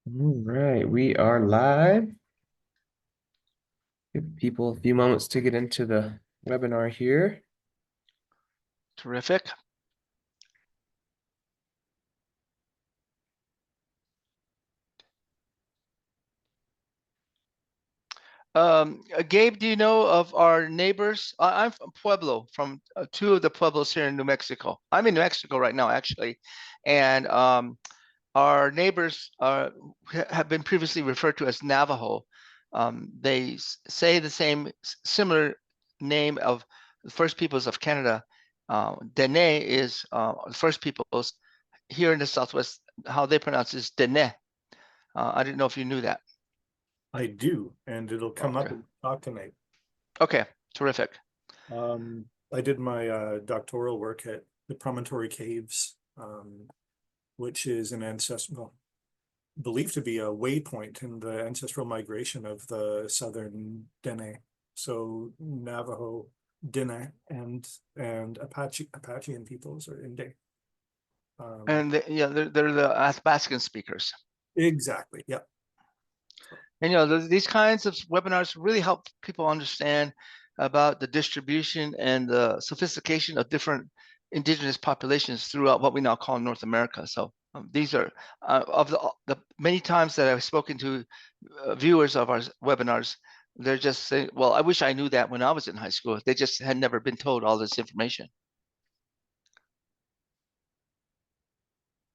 All right, we are live. Give people a few moments to get into the webinar here. Terrific. Gabe, do you know of our neighbors? I'm from Pueblo, from two of the pueblos here in New Mexico. I'm in New Mexico right now, actually, and our neighbors have been previously referred to as Navajo. They say the same, similar name of the First Peoples of Canada. Dene is the First Peoples here in the Southwest. How they pronounce is Dene. I didn't know if you knew that. I do, and it'll come up Okay. in the talk tonight. Okay, terrific. I did my doctoral work at the Promontory Caves, which is an ancestral, believed to be a waypoint in the ancestral migration of the southern Dene. So Navajo, Dene, and Apachean peoples or Inde. And yeah, they're the Athabascan speakers. Exactly. Yeah. And these kinds of webinars really help people understand about the distribution and the sophistication of different indigenous populations throughout what we now call North America. So these are of the many times that I've spoken to viewers of our webinars, they're just saying, well, I wish I knew that when I was in high school. They just had never been told all this information.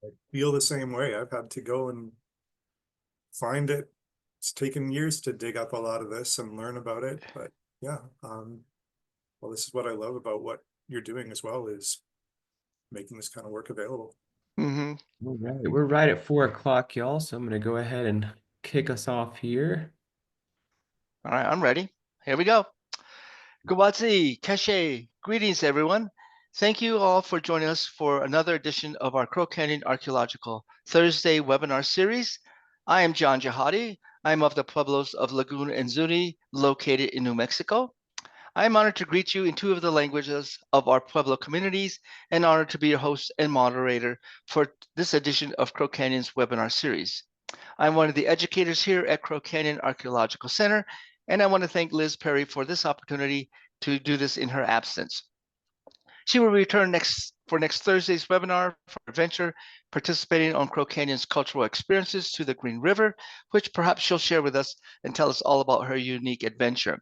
I feel the same way. I've had to go and find it. It's taken years to dig up a lot of this and learn about it, but yeah, well, this is what I love about what you're doing as well, is making this kind of work available. Mm-hmm. All right, we're right at 4 o'clock, y'all. So I'm going to go ahead and kick us off here. All right, I'm ready. Here we go. Gawatsi, Keshe, greetings everyone. Thank you all for joining us for another edition of our Crow Canyon Archaeological Thursday webinar series. I am John Jihadi. I am of the Pueblos of Lagoon and Zuni, located in New Mexico. I am honored to greet you in two of the languages of our Pueblo communities and honored to be your host and moderator for this edition of Crow Canyon's webinar series. I'm one of the educators here at Crow Canyon Archaeological Center, and I want to thank Liz Perry for this opportunity to do this in her absence. She will return next Thursday's webinar for adventure, participating on Crow Canyon's cultural experiences to the Green River, which perhaps she'll share with us and tell us all about her unique adventure.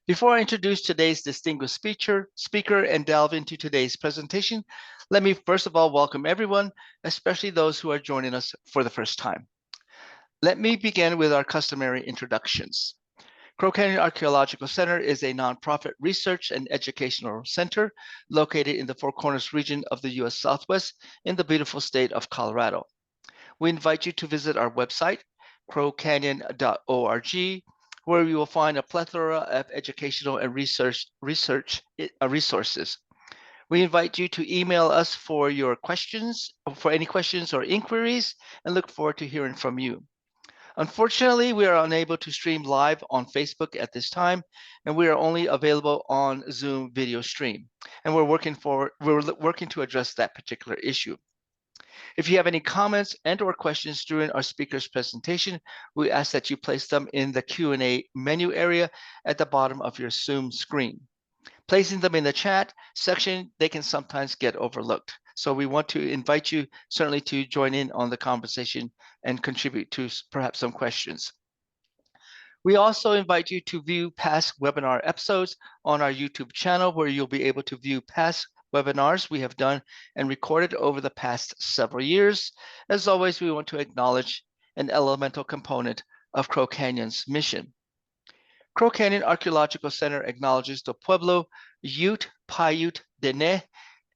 Before I introduce today's distinguished speaker and delve into today's presentation, let me first of all welcome everyone, especially those who are joining us for the first time. Let me begin with our customary introductions. Crow Canyon Archaeological Center is a nonprofit research and educational center located in the Four Corners region of the U.S. Southwest in the beautiful state of Colorado. We invite you to visit our website, crowcanyon.org, where you will find a plethora of educational and research resources. We invite you to email us for your questions, for any questions or inquiries, and look forward to hearing from you. Unfortunately, we are unable to stream live on Facebook at this time, and we are only available on Zoom video stream. And we're working to address that particular issue. If you have any comments and or questions during our speaker's presentation, we ask that you place them in the Q&A menu area at the bottom of your Zoom screen. Placing them in the chat section, they can sometimes get overlooked. So we want to invite you certainly to join in on the conversation and contribute to perhaps some questions. We also invite you to view past webinar episodes on our YouTube channel, where you'll be able to view past webinars we have done and recorded over the past several years. As always, we want to acknowledge an elemental component of Crow Canyon's mission. Crow Canyon Archaeological Center acknowledges the Pueblo, Ute, Paiute, Dene,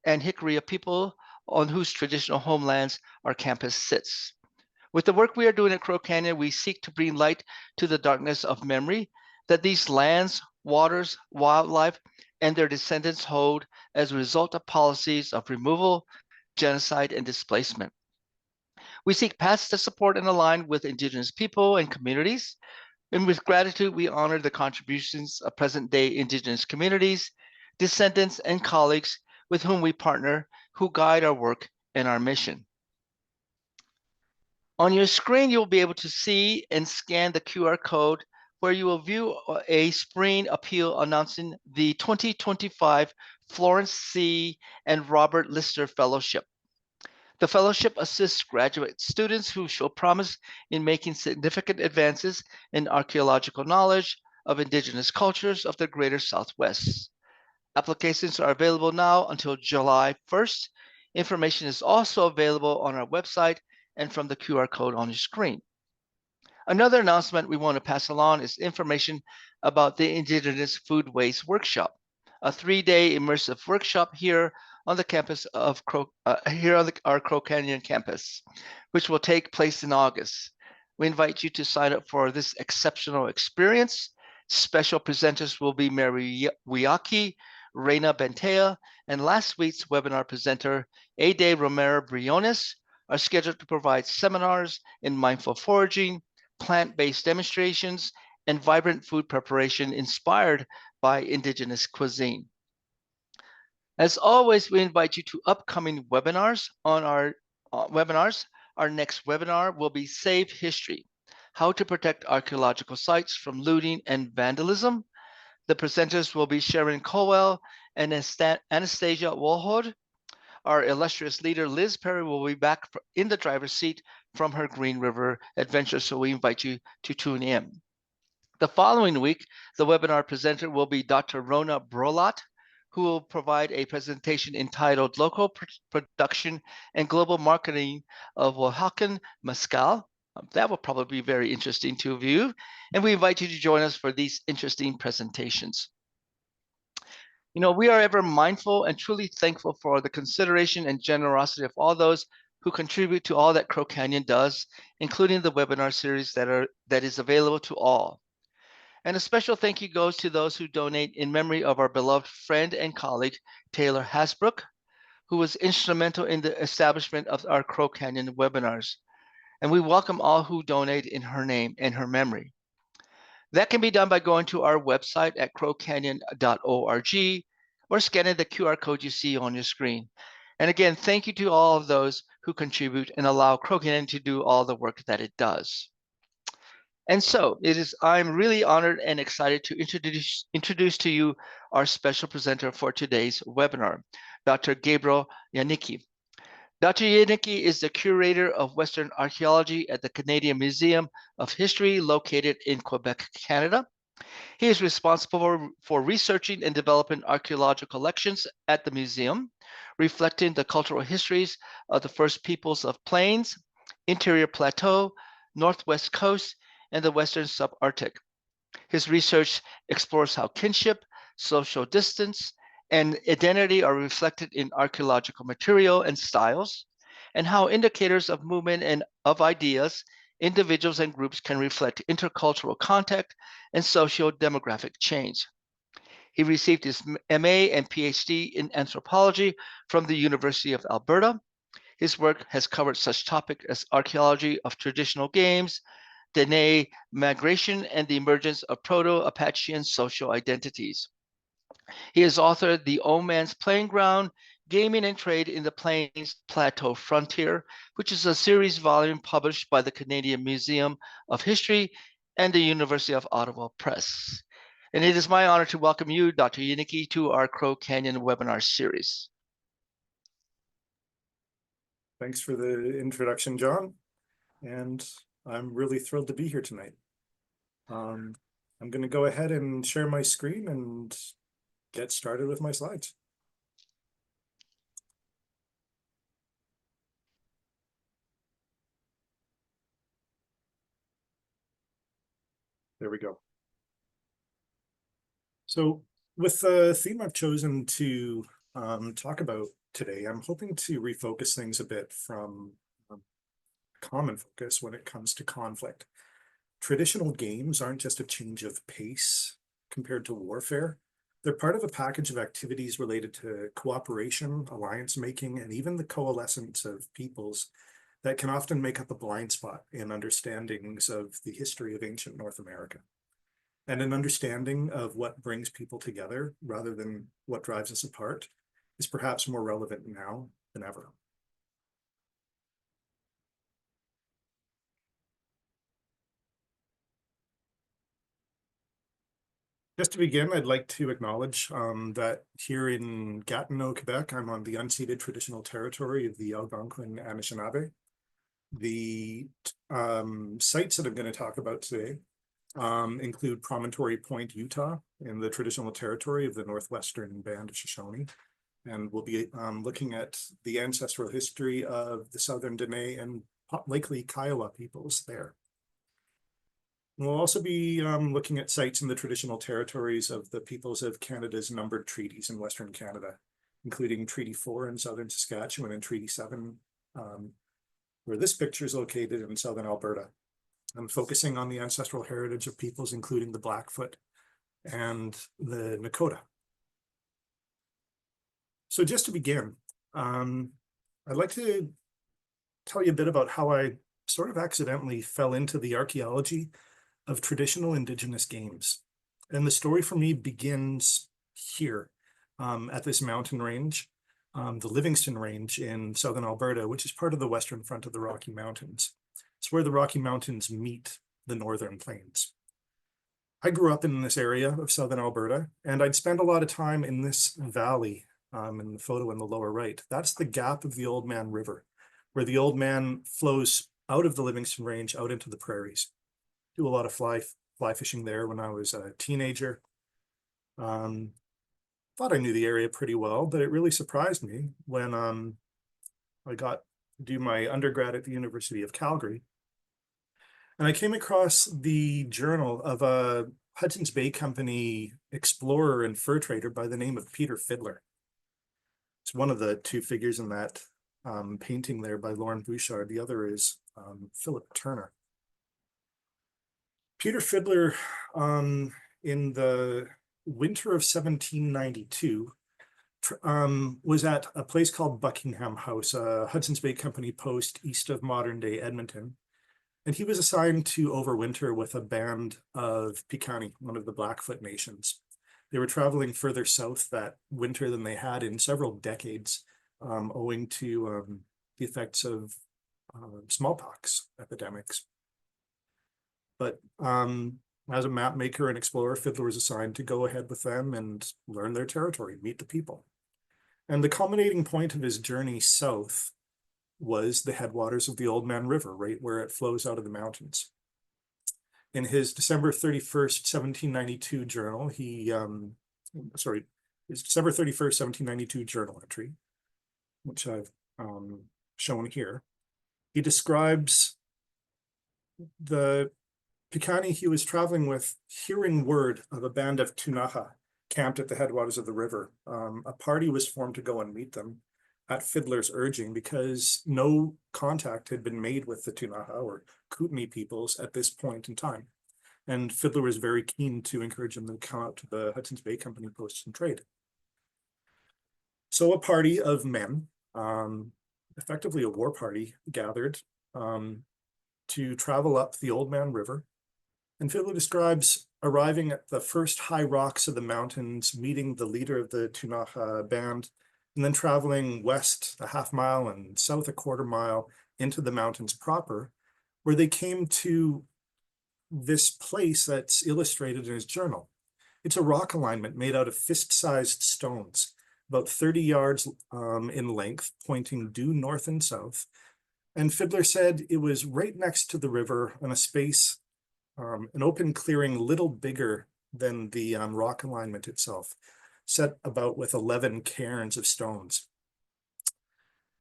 and Jicarilla people on whose traditional homelands our campus sits. With the work we are doing at Crow Canyon, we seek to bring light to the darkness of memory that these lands, waters, wildlife, and their descendants hold as a result of policies of removal, genocide, and displacement. We seek paths to support and align with Indigenous people and communities. And with gratitude, we honor the contributions of present-day Indigenous communities, descendants, and colleagues with whom we partner, who guide our work and our mission. On your screen, you'll be able to see and scan the QR code where you will view a spring appeal announcing the 2025 Florence C. and Robert Lister Fellowship. The fellowship assists graduate students who show promise in making significant advances in archaeological knowledge of indigenous cultures of the Greater Southwest. Applications are available now until July 1st. Information is also available on our website and from the QR code on your screen. Another announcement we want to pass along is information about the Indigenous Food Waste Workshop, a 3-day immersive workshop here on the campus of our Crow Canyon campus, which will take place in August. We invite you to sign up for this exceptional experience. Special presenters will be Mary Yanicki, Reina Bentea, and last week's webinar presenter, Ade Romero Briones, are scheduled to provide seminars in mindful foraging, plant-based demonstrations, and vibrant food preparation inspired by indigenous cuisine. As always, we invite you to upcoming webinars on our webinars. Our next webinar will be Save History, How to Protect Archaeological Sites from Looting and Vandalism. The presenters will be Sharon Colwell and Anastasia Wolhod. Our illustrious leader, Liz Perry, will be back in the driver's seat from her Green River adventure, so we invite you to tune in. The following week, the webinar presenter will be Dr. Rona Brolat, who will provide a presentation entitled Local Production and Global Marketing of Oaxacan Mezcal. That will probably be very interesting to you, and we invite you to join us for these interesting presentations. You know, we are ever mindful and truly thankful for the consideration and generosity of all those who contribute to all that Crow Canyon does, including the webinar series that is available to all. And a special thank you goes to those who donate in memory of our beloved friend and colleague, Taylor Hasbrook, who was instrumental in the establishment of our Crow Canyon webinars. And we welcome all who donate in her name and her memory. That can be done by going to our website at crowcanyon.org or scanning the QR code you see on your screen. And again, thank you to all of those who contribute and allow Crow Canyon to do all the work that it does. And so I'm really honored and excited to introduce to you our special presenter for today's webinar, Dr. Gabriel Yanicki. Dr. Yanicki is the curator of Western archaeology at the Canadian Museum of History located in Quebec, Canada. He is responsible for researching and developing archaeological collections at the museum, reflecting the cultural histories of the First Peoples of Plains, Interior Plateau, Northwest Coast, and the Western Subarctic. His research explores how kinship, social distance, and identity are reflected in archaeological material and styles, and how indicators of movement and of ideas, individuals and groups can reflect intercultural contact and socio-demographic change. He received his MA and PhD in anthropology from the University of Alberta. His work has covered such topics as archaeology of traditional games, Dene migration, and the emergence of Proto-Apachean social identities. He has authored The Old Man's Playing Ground, Gaming and Trade in the Plains Plateau Frontier, which is a series volume published by the Canadian Museum of History and the University of Ottawa Press. And it is my honor to welcome you, Dr. Yanicki, to our Crow Canyon webinar series. Thanks for the introduction, John. And I'm really thrilled to be here tonight. I'm going to go ahead and share my screen and get started with my slides. There we go. So with the theme I've chosen to talk about today, I'm hoping to refocus things a bit from common focus when it comes to conflict. Traditional games aren't just a change of pace compared to warfare. They're part of a package of activities related to cooperation, alliance making, and even the coalescence of peoples that can often make up a blind spot in understandings of the history of ancient North America. And an understanding of what brings people together rather than what drives us apart is perhaps more relevant now than ever. Just to begin, I'd like to acknowledge that here in Gatineau, Quebec, I'm on the unceded traditional territory of the Algonquin Anishinaabe. The sites that I'm going to talk about today include Promontory Point, Utah, in the traditional territory of the Northwestern Band of Shoshone. And we'll be looking at the ancestral history of the Southern Dene and likely Kiowa peoples there. We'll also be looking at sites in the traditional territories of the peoples of Canada's numbered treaties in Western Canada, including Treaty 4 in Southern Saskatchewan and Treaty 7, where this picture is located in Southern Alberta. I'm focusing on the ancestral heritage of peoples, including the Blackfoot and the Nakota. So just to begin, I'd like to tell you a bit about how I sort of accidentally fell into the archaeology of traditional Indigenous games. And the story for me begins here at this mountain range, the Livingston Range in Southern Alberta, which is part of the western front of the Rocky Mountains. It's where the Rocky Mountains meet the Northern Plains. I grew up in this area of Southern Alberta, and I'd spend a lot of time in this valley in the photo in the lower right. That's the gap of the Old Man River, where the Old Man flows out of the Livingston Range out into the prairies. Do a lot of fly fishing there when I was a teenager. Thought I knew the area pretty well, but it really surprised me when I got to do my undergrad at the University of Calgary. And I came across the journal of a Hudson's Bay Company explorer and fur trader by the name of Peter Fiddler. It's one of the two figures in that painting there by Lauren Bouchard. The other is Philip Turner. Peter Fiddler, in the winter of 1792, was at a place called Buckingham House, a Hudson's Bay Company post east of modern-day Edmonton. And he was assigned to overwinter with a band of Piikani, one of the Blackfoot nations. They were traveling further south that winter than they had in several decades, owing to the effects of smallpox epidemics. But as a map maker and explorer, Fiddler was assigned to go ahead with them and learn their territory, meet the people. And the culminating point of his journey south was the headwaters of the Old Man River, right where it flows out of the mountains. In his December 31st, 1792 journal, his December 31st, 1792 journal entry, which I've shown here, he describes the Piikani he was traveling with hearing word of a band of Tunaha camped at the headwaters of the river. A party was formed to go and meet them at Fiddler's urging because no contact had been made with the Tunaha or Kootenai peoples at this point in time. And Fiddler was very keen to encourage them to come out to the Hudson's Bay Company posts and trade. So a party of men, effectively a war party, gathered to travel up the Old Man River. And Fiddler describes arriving at the first high rocks of the mountains, meeting the leader of the Tunaha band, and then traveling west a half mile and south a quarter mile into the mountains proper, where they came to this place that's illustrated in his journal. It's a rock alignment made out of fist-sized stones, about 30 yards in length, pointing due north and south. And Fiddler said it was right next to the river on a space, an open clearing little bigger than the rock alignment itself, set about with 11 cairns of stones.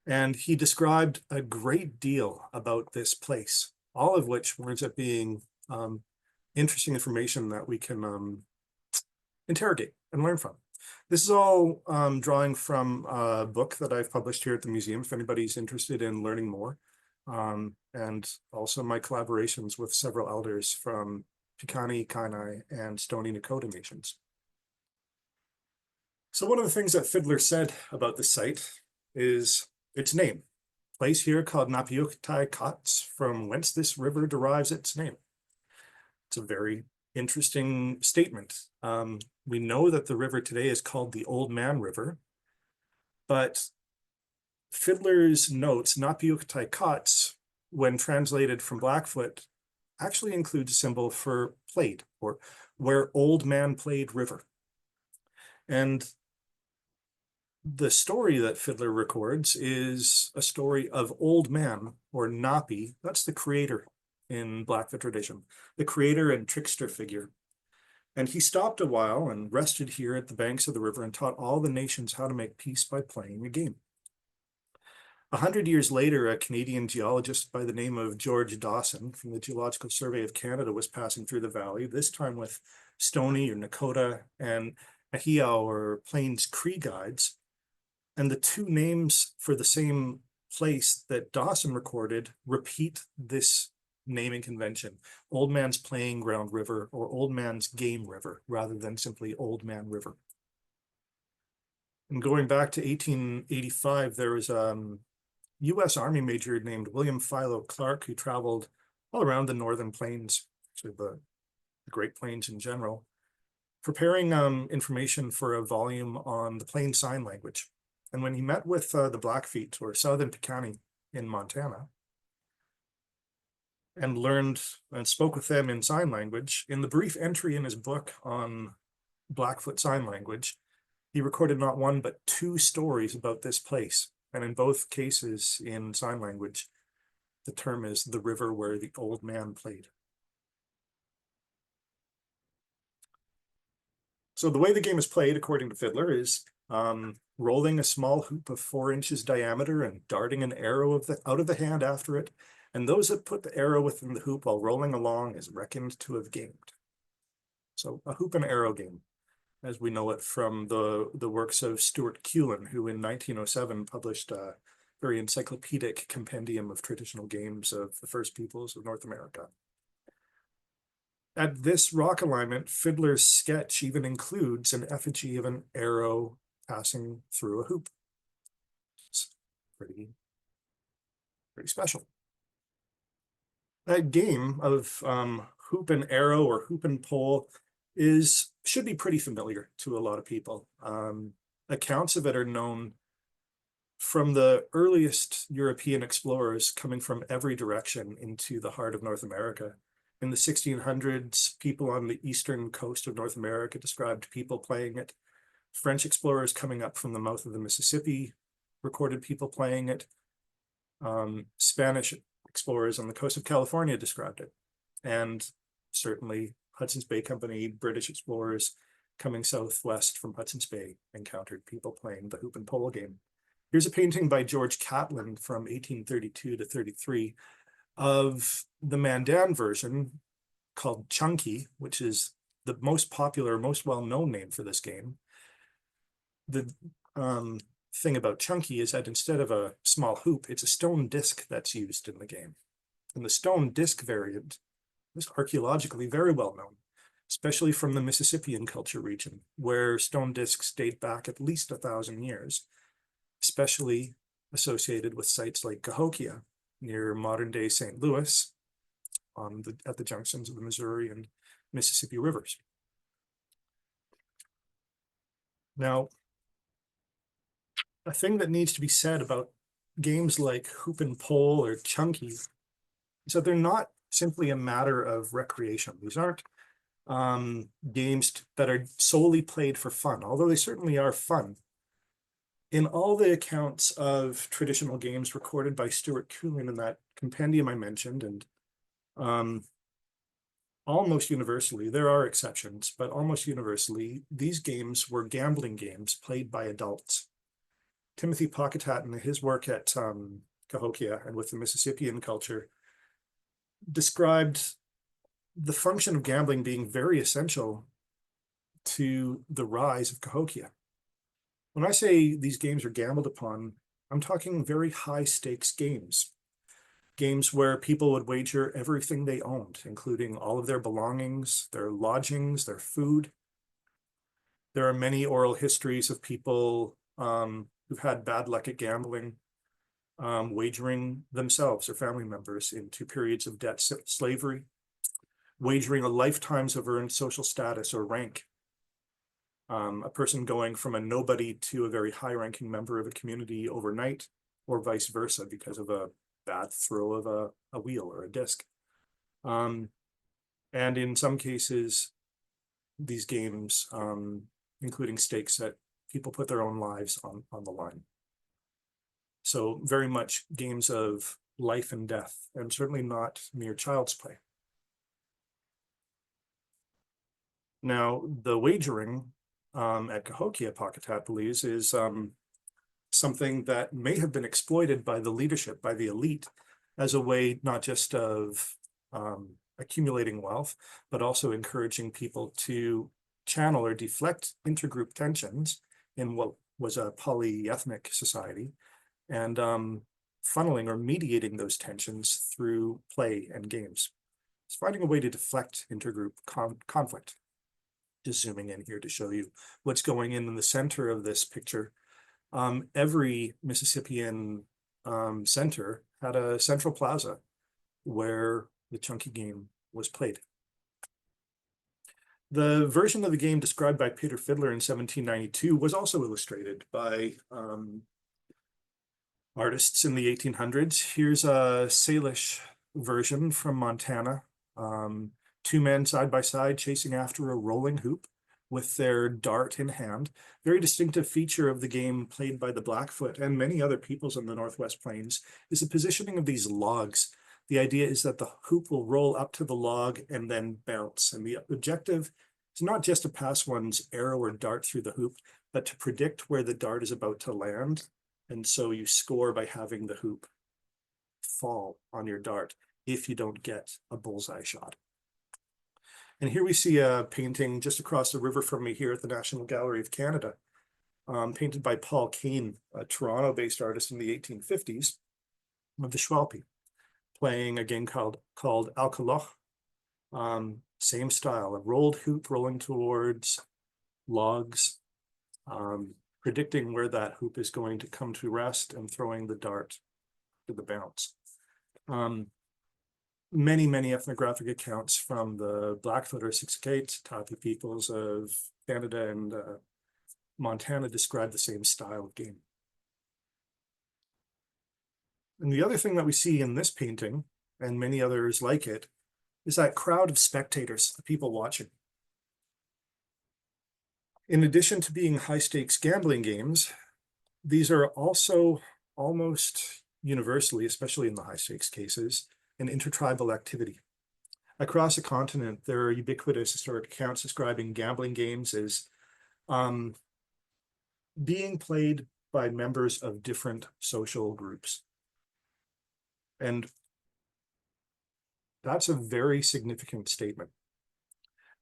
And he described a great deal about this place, all of which winds up being interesting information that we can interrogate and learn from. This is all drawing from a book that I've published here at the museum, if anybody's interested in learning more. And also my collaborations with several elders from Piikani, Kainai, and Stoney Nakoda nations. So one of the things that Fiddler said about the site is its name. Place here called Napiuktai Kots, from whence this river derives its name. It's a very interesting statement. We know that the river today is called the Old Man River, but Fiddler's notes, Napiuktai Kots, when translated from Blackfoot, actually includes a symbol for played, or where old man played river. And the story that Fiddler records is a story of old man, or Napi. That's the creator in Blackfoot tradition, the creator and trickster figure. And he stopped a while and rested here at the banks of the river and taught all the nations how to make peace by playing a game. 100 years later, a Canadian geologist by the name of George Dawson from the Geological Survey of Canada was passing through the valley, this time with Stoney or Nakota and Ahiao or Plains Cree guides. And the two names for the same place that Dawson recorded repeat this naming convention: Old Man's Playing Ground River or Old Man's Game River, rather than simply Old Man River. And going back to 1885, there was U.S. Army major named William Philo Clark who traveled all around the Northern Plains, so the Great Plains in general, preparing information for a volume on the Plains Sign Language. And when he met with the Blackfeet, or Southern Piikani in Montana, and learned and spoke with them in sign language, in the brief entry in his book on Blackfoot Sign Language, he recorded not one but two stories about this place. And in both cases in sign language, the term is the river where the old man played. So the way the game is played, according to Fiddler, is rolling a small hoop of 4 inches diameter and darting an arrow out of the hand after it. And those that put the arrow within the hoop while rolling along is reckoned to have gamed. So a hoop and arrow game, as we know it from the works of Stuart Cullen, who in 1907 published a very encyclopedic compendium of traditional games of the first peoples of North America. At this rock alignment, Fiddler's sketch even includes an effigy of an arrow passing through a hoop. It's pretty special. That game of hoop and arrow or hoop and pole should be pretty familiar to a lot of people. Accounts of it are known from the earliest European explorers coming from every direction into the heart of North America. In the 1600s, people on the eastern coast of North America described people playing it. French explorers coming up from the mouth of the Mississippi recorded people playing it. Spanish explorers on the coast of California described it. And certainly Hudson's Bay Company, British explorers coming southwest from Hudson's Bay encountered people playing the hoop and pole game. Here's a painting by George Catlin from 1832 to 33 of the Mandan version called Chunky, which is the most popular, most well-known name for this game. The thing about Chunky is that instead of a small hoop, it's a stone disc that's used in the game. And the stone disc variant is archaeologically very well known, especially from the Mississippian culture region, where stone discs date back at least 1,000 years, especially associated with sites like Cahokia, near modern-day St. Louis, at the junctions of the Missouri and Mississippi rivers. Now, a thing that needs to be said about games like hoop and pole or Chunky is that they're not simply a matter of recreation. These aren't games that are solely played for fun, although they certainly are fun. In all the accounts of traditional games recorded by Stuart Cullen in that compendium I mentioned, and almost universally, there are exceptions, but almost universally, these games were gambling games played by adults. Timothy Pocketat, in his work at Cahokia and with the Mississippian culture, described the function of gambling being very essential to the rise of Cahokia. When I say these games are gambled upon, I'm talking very high stakes games. Games where people would wager everything they owned, including all of their belongings, their lodgings, their food. There are many oral histories of people who've had bad luck at gambling, wagering themselves or family members into periods of debt slavery, wagering a lifetimes of earned social status or rank. A person going from a nobody to a very high-ranking member of a community overnight, or vice versa, because of a bad throw of a wheel or a disc. And in some cases, these games, including stakes, that people put their own lives on the line. So very much games of life and death, and certainly not mere child's play. Now, the wagering at Cahokia Pocketat believes is something that may have been exploited by the leadership, by the elite, as a way not just of accumulating wealth, but also encouraging people to channel or deflect intergroup tensions in what was a polyethnic society, and funneling or mediating those tensions through play and games. It's finding a way to deflect intergroup conflict. Just zooming in here to show you what's going in the center of this picture. Every Mississippian center had a central plaza where the chunky game was played. The version of the game described by Peter Fiddler in 1792 was also illustrated by artists in the 1800s. Here's a Salish version from Montana. Two men side by side chasing after a rolling hoop with their dart in hand. Very distinctive feature of the game played by the Blackfoot and many other peoples in the Northwest Plains is the positioning of these logs. The idea is that the hoop will roll up to the log and then bounce. And the objective is not just to pass one's arrow or dart through the hoop, but to predict where the dart is about to land. And so you score by having the hoop fall on your dart if you don't get a bullseye shot. And here we see a painting just across the river from me here at the National Gallery of Canada, painted by Paul Kane, a Toronto-based artist in the 1850s, of the Schwalpe, playing a game called Alcaloch. Same style, a rolled hoop rolling towards logs, predicting where that hoop is going to come to rest and throwing the dart to the bounce. Many ethnographic accounts from the Blackfoot or Siksika, Tapi peoples of Canada and Montana describe the same style of game. And the other thing that we see in this painting, and many others like it, is that crowd of spectators, the people watching. In addition to being high-stakes gambling games, these are also almost universally, especially in the high-stakes cases, an intertribal activity. Across the continent, there are ubiquitous historic accounts describing gambling games as being played by members of different social groups. And that's a very significant statement.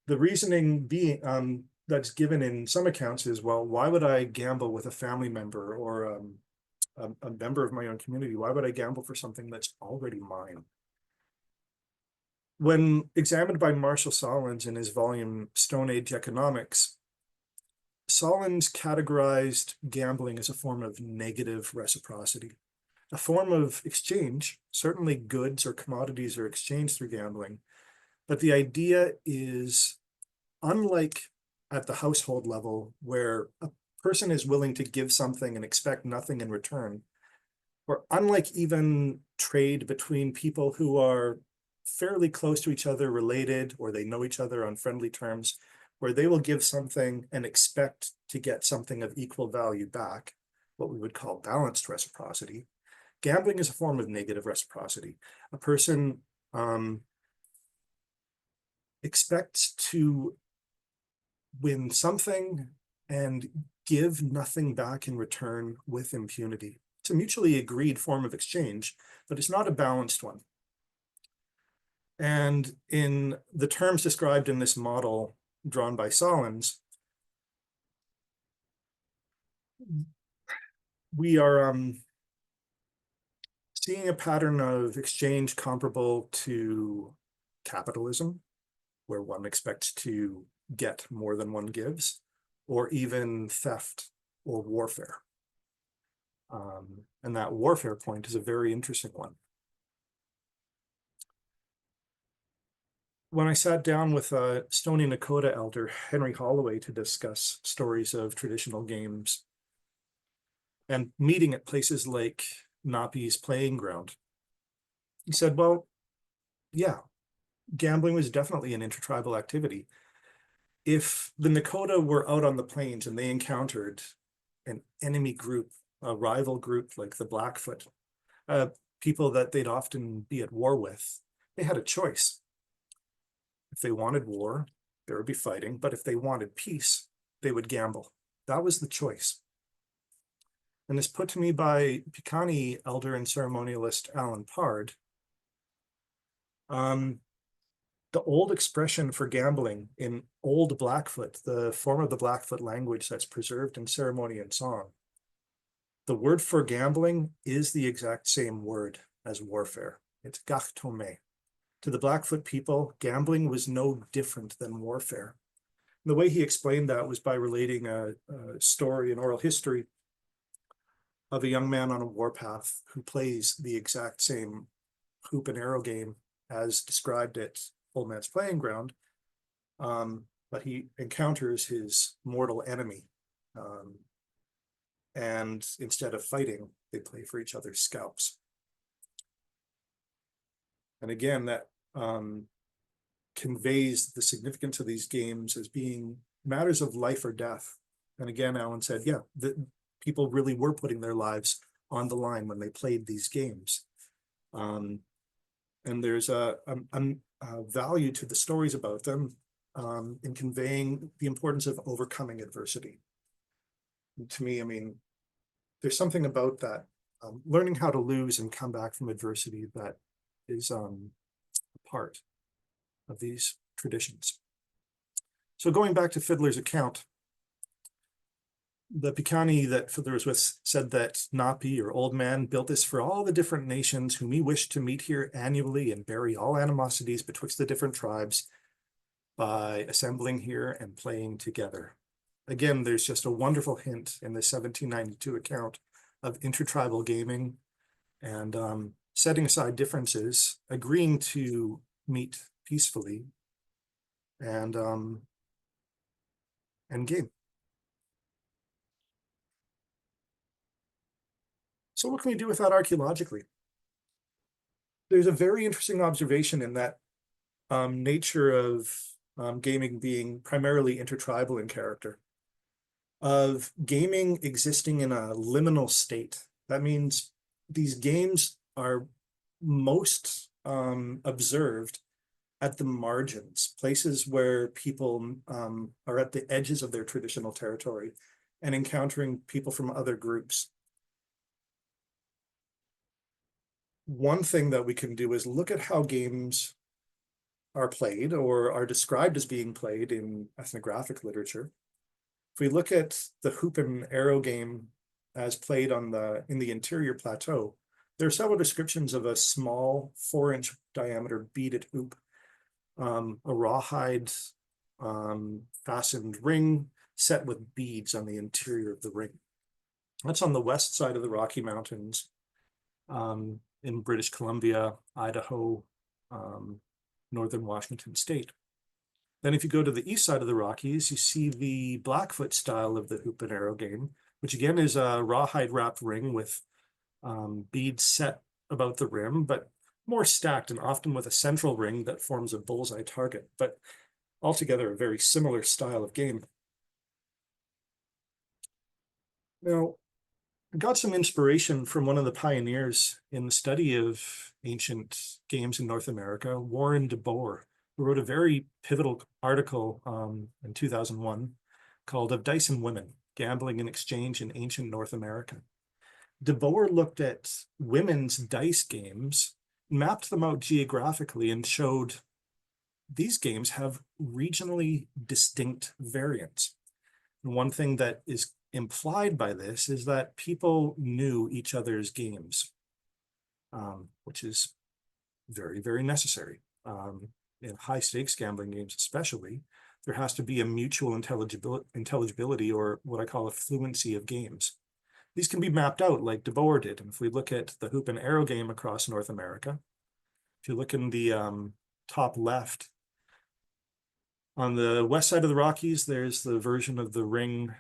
The reasoning being that's given in some accounts is, well, why would I gamble with a family member or a member of my own community? Why would I gamble for something that's already mine? When examined by Marshall Solins in his volume Stone Age Economics, Solins categorized gambling as a form of negative reciprocity, a form of exchange. Certainly goods or commodities are exchanged through gambling, but the idea is, unlike at the household level, where a person is willing to give something and expect nothing in return, or unlike even trade between people who are fairly close to each other, related, or they know each other on friendly terms, where they will give something and expect to get something of equal value back, what we would call balanced reciprocity. Gambling is a form of negative reciprocity. A person expects to win something and give nothing back in return with impunity. It's a mutually agreed form of exchange, but it's not a balanced one. And in the terms described in this model drawn by Solins, we are seeing a pattern of exchange comparable to capitalism, where one expects to get more than one gives, or even theft or warfare. And that warfare point is a very interesting one. When I sat down with Stoney Nakoda elder Henry Holloway to discuss stories of traditional games and meeting at places like Napi's playing ground, he said, well, yeah, gambling was definitely an intertribal activity. If the Nakota were out on the plains and they encountered an enemy group, a rival group like the Blackfoot, people that they'd often be at war with, they had a choice. If they wanted war, there would be fighting, but if they wanted peace, they would gamble. That was the choice. And it's put to me by Piikani elder and ceremonialist Alan Pard. The old expression for gambling in Old Blackfoot, the form of the Blackfoot language that's preserved in ceremony and song, the word for gambling is the exact same word as warfare. It's gachtome. To the Blackfoot people, gambling was no different than warfare. And the way he explained that was by relating a story, an oral history of a young man on a warpath who plays the exact same hoop and arrow game as described at Old Man's Playing Ground, but he encounters his mortal enemy. And instead of fighting, they play for each other's scalps. And again, that conveys the significance of these games as being matters of life or death. And again, Alan said, yeah, people really were putting their lives on the line when they played these games. And there's a value to the stories about them in conveying the importance of overcoming adversity. And to me, I mean, there's something about that, learning how to lose and come back from adversity that is a part of these traditions. So going back to Fiddler's account, the Piikani that Fiddler was with said that Napi, or Old Man, built this for all the different nations whom he wished to meet here annually and bury all animosities betwixt the different tribes by assembling here and playing together. Again, there's just a wonderful hint in the 1792 account of intertribal gaming and setting aside differences, agreeing to meet peacefully and game. So what can we do with that archaeologically? There's a very interesting observation in that nature of gaming being primarily intertribal in character, of gaming existing in a liminal state. That means these games are most observed at the margins, places where people are at the edges of their traditional territory and encountering people from other groups. One thing that we can do is look at how games are played or are described as being played in ethnographic literature. If we look at the hoop and arrow game as played in the interior plateau, there are several descriptions of a small 4-inch diameter beaded hoop, a rawhide fastened ring set with beads on the interior of the ring. That's on the west side of the Rocky Mountains in British Columbia, Idaho, northern Washington state. Then if you go to the east side of the Rockies, you see the Blackfoot style of the hoop and arrow game, which again is a rawhide wrapped ring with beads set about the rim, but more stacked and often with a central ring that forms a bullseye target, but altogether a very similar style of game. Now, I got some inspiration from one of the pioneers in the study of ancient games in North America, Warren de Boer, who wrote a very pivotal article in 2001 called Of Dice and Women, Gambling and Exchange in Ancient North America. De Boer looked at women's dice games, mapped them out geographically, and showed these games have regionally distinct variants. And one thing that is implied by this is that people knew each other's games, which is very, very necessary. In high stakes gambling games especially, there has to be a mutual intelligibility, or what I call a fluency of games. These can be mapped out like de Boer did. And if we look at the hoop and arrow game across North America, if you look in the top left, on the west side of the Rockies, there's the version of the ring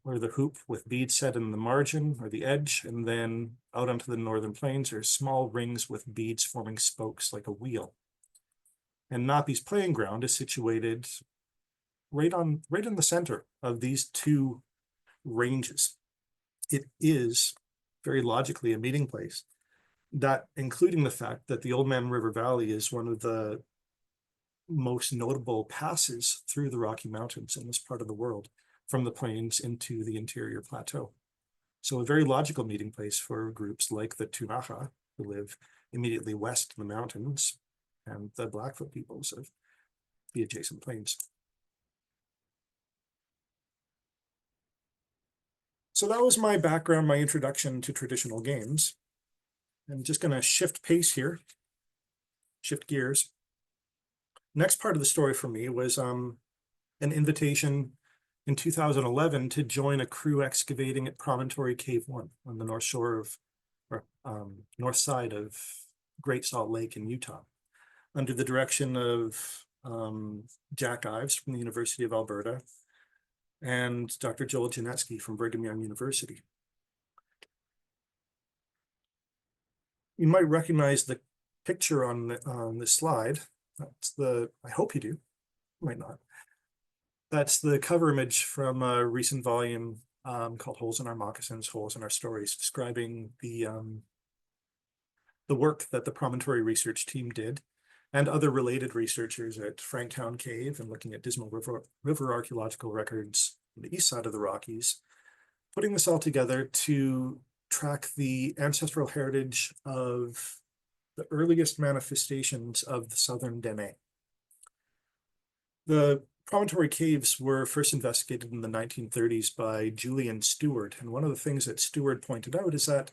or the hoop with beads set in the margin or the edge. And then out onto the northern plains, there's small rings with beads forming spokes like a wheel. And Napi's playing ground is situated right in the center of these two ranges. It is very logically a meeting place, that including the fact that the Oldman River Valley is one of the most notable passes through the Rocky Mountains in this part of the world, from the plains into the interior plateau. So a very logical meeting place for groups like the Tunaha, who live immediately west of the mountains, and the Blackfoot peoples of the adjacent plains. So that was my background, my introduction to traditional games. I'm just going to shift pace here, shift gears. Next part of the story for me was an invitation in 2011 to join a crew excavating at Promontory Cave 1 on the north shore of, or north side of Great Salt Lake in Utah, under the direction of Jack Ives from the University of Alberta and Dr. Joel Yanicki from Brigham Young University. You might recognize the picture on this slide. That's the, I hope you do, might not. That's the cover image from a recent volume called Holes in Our Moccasins, Holes in Our Stories, describing the work that the Promontory research team did, and other related researchers at Franktown Cave and looking at Dismal River archaeological records on the east side of the Rockies, putting this all together to track the ancestral heritage of the earliest manifestations of the Southern Dene. The Promontory caves were first investigated in the 1930s by Julian Stewart, and one of the things that Stewart pointed out is that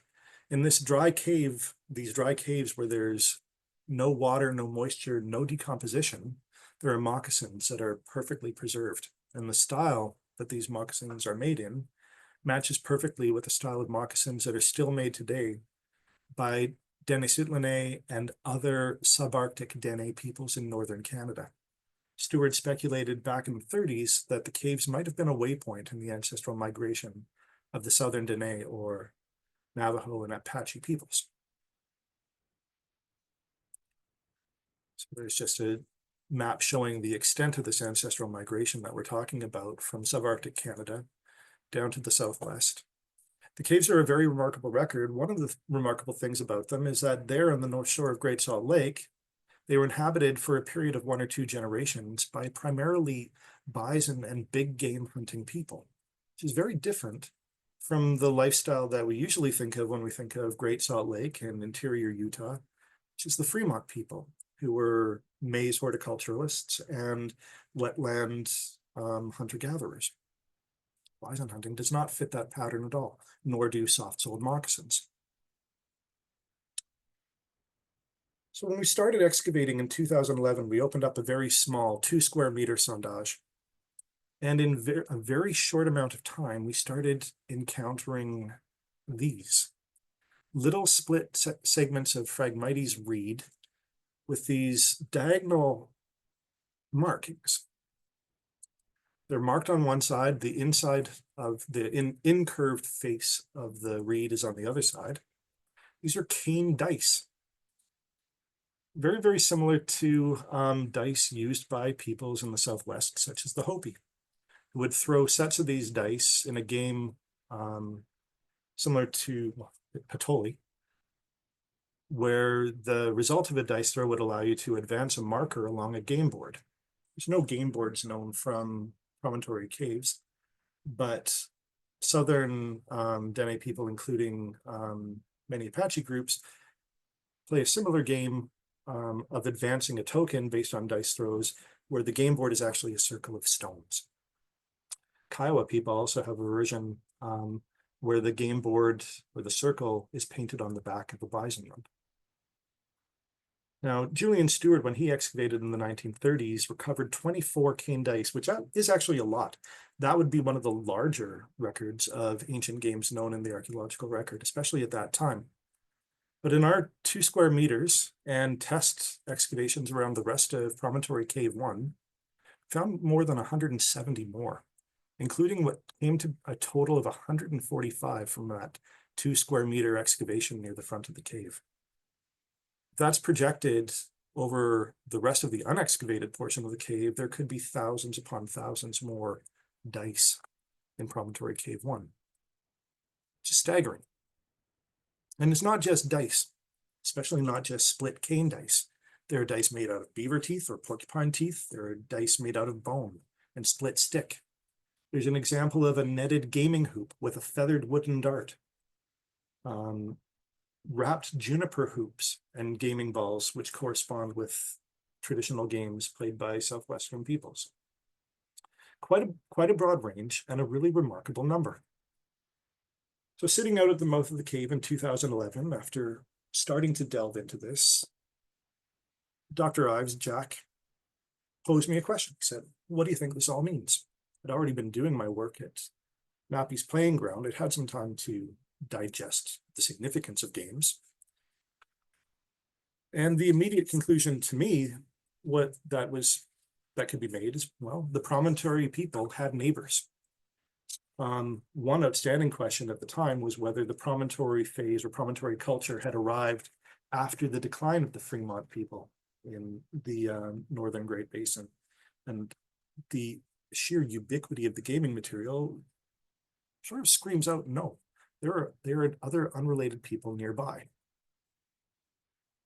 in this dry cave, these dry caves where there's no water, no moisture, no decomposition, there are moccasins that are perfectly preserved. And the style that these moccasins are made in matches perfectly with the style of moccasins that are still made today by Denisutlanais and other subarctic Dene peoples in northern Canada. Stewart speculated back in the 30s that the caves might have been a waypoint in the ancestral migration of the Southern Dene or Navajo and Apache peoples. So there's just a map showing the extent of this ancestral migration that we're talking about from subarctic Canada down to the southwest. The caves are a very remarkable record. One of the remarkable things about them is that there on the north shore of Great Salt Lake, they were inhabited for a period of 1 or 2 generations by primarily bison and big game hunting people, which is very different from the lifestyle that we usually think of when we think of Great Salt Lake and interior Utah, which is the Fremont people, who were maize horticulturalists and wetland hunter-gatherers. Bison hunting does not fit that pattern at all, nor do soft-soled moccasins. So when we started excavating in 2011, we opened up a very small 2 square meter sondage. And in a very short amount of time, we started encountering these little split segments of Phragmites reed with these diagonal markings. They're marked on one side, the inside of the incurved face of the reed is on the other side. These are cane dice. Very, very similar to dice used by peoples in the Southwest, such as the Hopi, who would throw sets of these dice in a game similar to Patoli, where the result of a dice throw would allow you to advance a marker along a game board. There's no game boards known from Promontory caves, but southern Dene people, including many Apache groups, play a similar game of advancing a token based on dice throws, where the game board is actually a circle of stones. Kiowa people also have a version where the game board, or the circle, is painted on the back of a bison rump. Now, Julian Stewart, when he excavated in the 1930s, recovered 24 cane dice, which is actually a lot. That would be one of the larger records of ancient games known in the archaeological record, especially at that time. But in our 2 square meters and test excavations around the rest of Promontory Cave 1, found more than 170 more, including what came to a total of 145 from that 2 square meter excavation near the front of the cave. That's projected over the rest of the unexcavated portion of the cave, there could be thousands upon thousands more dice in Promontory Cave 1. It's staggering. And it's not just dice, especially not just split cane dice. There are dice made out of beaver teeth or porcupine teeth. There are dice made out of bone and split stick. There's an example of a netted gaming hoop with a feathered wooden dart. Wrapped juniper hoops and gaming balls, which correspond with traditional games played by Southwestern peoples. Quite a broad range and a really remarkable number. So sitting out at the mouth of the cave in 2011, after starting to delve into this, Dr. Ives, Jack, posed me a question. He said, what do you think this all means? I'd already been doing my work at Mappy's Playing Ground. I'd had some time to digest the significance of games. And the immediate conclusion to me, that could be made is, well, the promontory people had neighbors. One outstanding question at the time was whether the promontory phase or promontory culture had arrived after the decline of the Fremont people in the Northern Great Basin. And the sheer ubiquity of the gaming material sort of screams out, no, there are other unrelated people nearby.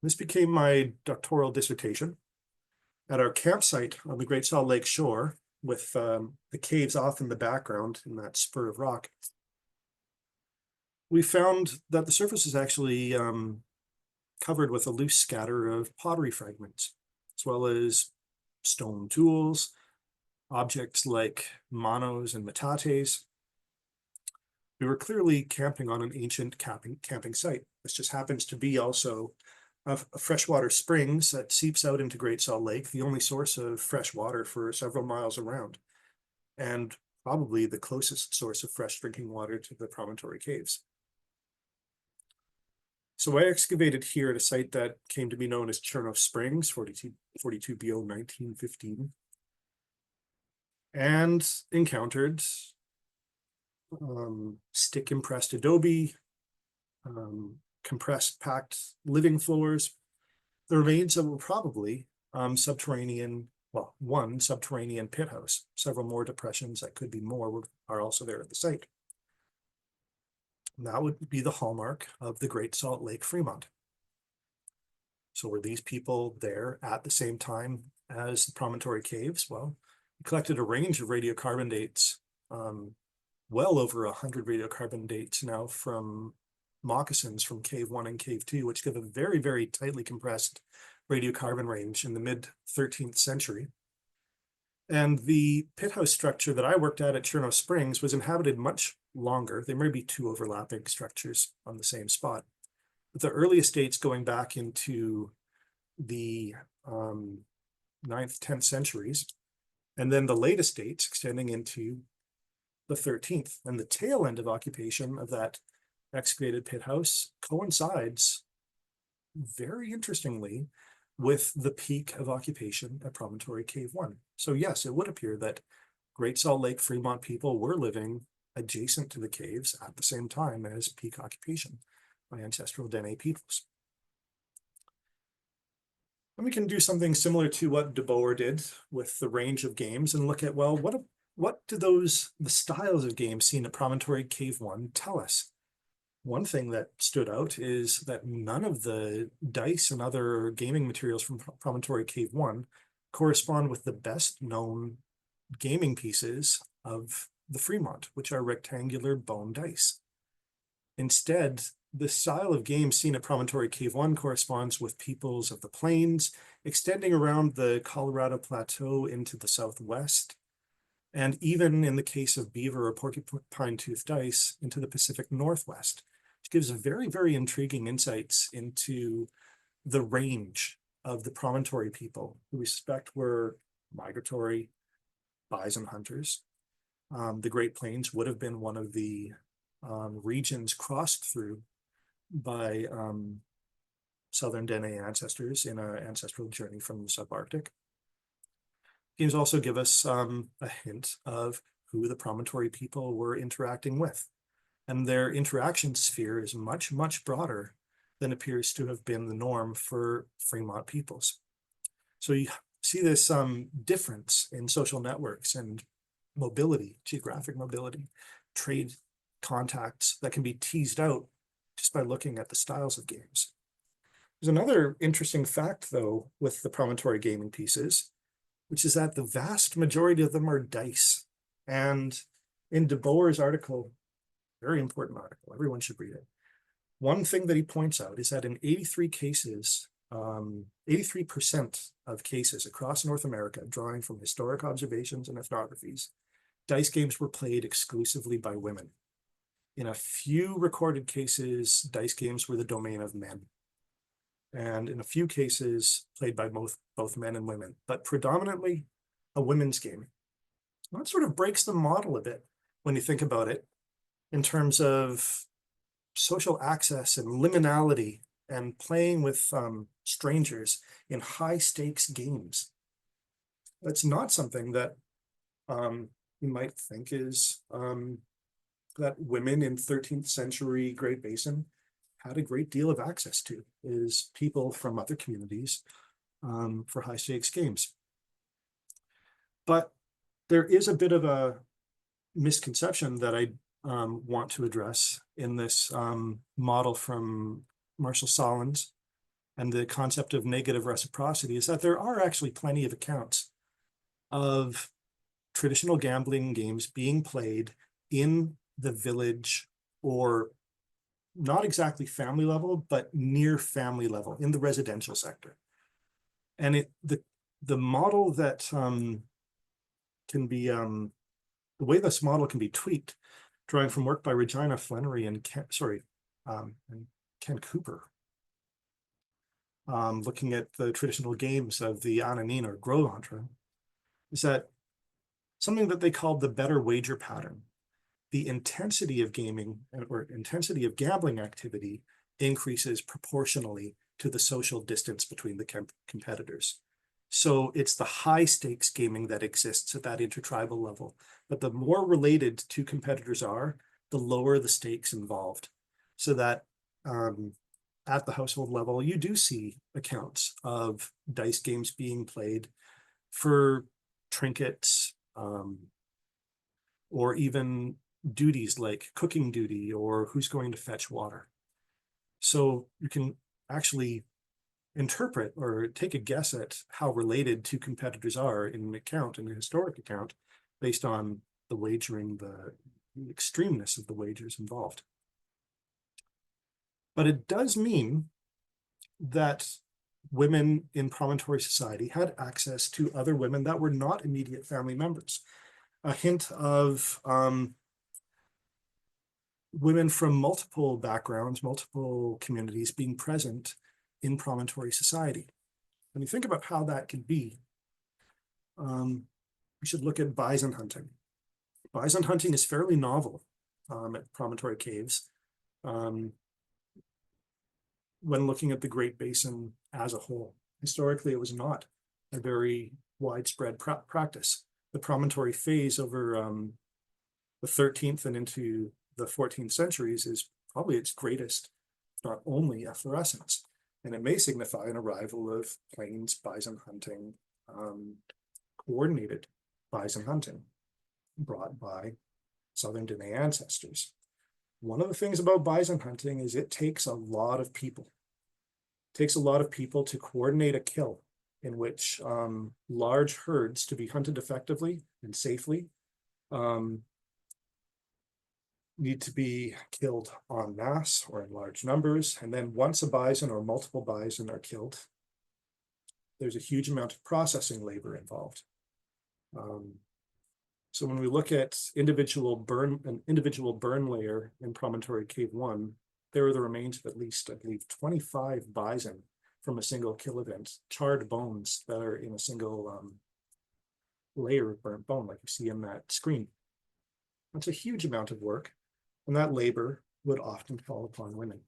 This became my doctoral dissertation. At our campsite on the Great Salt Lake shore, with the caves off in the background in that spur of rock, we found that the surface is actually covered with a loose scatter of pottery fragments, as well as stone tools, objects like manos and metates. We were clearly camping on an ancient camping site. This just happens to be also a freshwater springs that seeps out into Great Salt Lake, the only source of fresh water for several miles around, and probably the closest source of fresh drinking water to the promontory caves. So I excavated here at a site that came to be known as Chernow Springs, 42 BO 1915, and encountered stick impressed adobe, compressed packed living floors, the remains of probably subterranean, well, one subterranean pit house. Several more depressions, that could be more, are also there at the site. And that would be the hallmark of the Great Salt Lake Fremont. So were these people there at the same time as the promontory caves? Well, we collected a range of radiocarbon dates, well over 100 radiocarbon dates now from moccasins from Cave 1 and Cave 2, which give a very, very tightly compressed radiocarbon range in the mid-13th century. And the pit house structure that I worked at Chernow Springs was inhabited much longer. There may be two overlapping structures on the same spot. But the earliest dates going back into the 9th, 10th centuries, and then the latest dates extending into the 13th. And the tail end of occupation of that excavated pit house coincides very interestingly with the peak of occupation at Promontory Cave 1. So yes, it would appear that Great Salt Lake Fremont people were living adjacent to the caves at the same time as peak occupation by ancestral Dene peoples. And we can do something similar to what De Boer did with the range of games and look at, well, what do the styles of games seen at Promontory Cave 1 tell us? One thing that stood out is that none of the dice and other gaming materials from Promontory Cave 1 correspond with the best known gaming pieces of the Fremont, which are rectangular bone dice. Instead, the style of games seen at Promontory Cave 1 corresponds with peoples of the plains, extending around the Colorado Plateau into the southwest, and even in the case of beaver or porcupine tooth dice, into the Pacific Northwest, which gives very, very intriguing insights into the range of the promontory people, who we suspect were migratory bison hunters. The Great Plains would have been one of the regions crossed through by Southern Dene ancestors in an ancestral journey from the subarctic. Games also give us a hint of who the promontory people were interacting with. And their interaction sphere is much, much broader than appears to have been the norm for Fremont peoples. So you see this difference in social networks and mobility, geographic mobility, trade contacts that can be teased out just by looking at the styles of games. There's another interesting fact, though, with the promontory gaming pieces, which is that the vast majority of them are dice. And in De Boer's article, very important article, everyone should read it. One thing that he points out is that in 83 cases, 83% of cases across North America, drawing from historic observations and ethnographies, dice games were played exclusively by women. In a few recorded cases, dice games were the domain of men. And in a few cases, played by both men and women, but predominantly a women's game. That sort of breaks the model a bit when you think about it in terms of social access and liminality and playing with strangers in high stakes games. That's not something that you might think is that women in 13th century Great Basin had a great deal of access to, is people from other communities for high stakes games. But there is a bit of a misconception that I want to address in this model from Marshall Solins and the concept of negative reciprocity, is that there are actually plenty of accounts of traditional gambling games being played in the village, or not exactly family level, but near family level in the residential sector. And the model that can be, the way this model can be tweaked, drawing from work by Regina Flannery and Ken Cooper, looking at the traditional games of the Ananin or Gros Ventre, is that something that they called the better wager pattern. The intensity of gaming or intensity of gambling activity increases proportionally to the social distance between the competitors. So it's the high stakes gaming that exists at that intertribal level. But the more related two competitors are, the lower the stakes involved. So that at the household level, you do see accounts of dice games being played for trinkets, or even duties like cooking duty or who's going to fetch water. So you can actually interpret or take a guess at how related two competitors are in an account, in a historic account, based on the wagering, the extremeness of the wagers involved. But it does mean that women in promontory society had access to other women that were not immediate family members. A hint of women from multiple backgrounds, multiple communities being present in promontory society. When you think about how that could be, we should look at bison hunting. Bison hunting is fairly novel at promontory caves when looking at the Great Basin as a whole. Historically, it was not a very widespread practice. The promontory phase over the 13th and into the 14th centuries is probably its greatest, not only efflorescence. And it may signify an arrival of plains bison hunting, coordinated bison hunting brought by Southern Dene ancestors. One of the things about bison hunting is it takes a lot of people. It takes a lot of people to coordinate a kill in which large herds, to be hunted effectively and safely, need to be killed en masse or in large numbers. And then once a bison or multiple bison are killed, there's a huge amount of processing labor involved. So when we look at an individual burn layer in Promontory Cave 1, there are the remains of at least, I believe, 25 bison from a single kill event, charred bones that are in a single layer of burnt bone, like you see in that screen. That's a huge amount of work, and that labor would often fall upon women.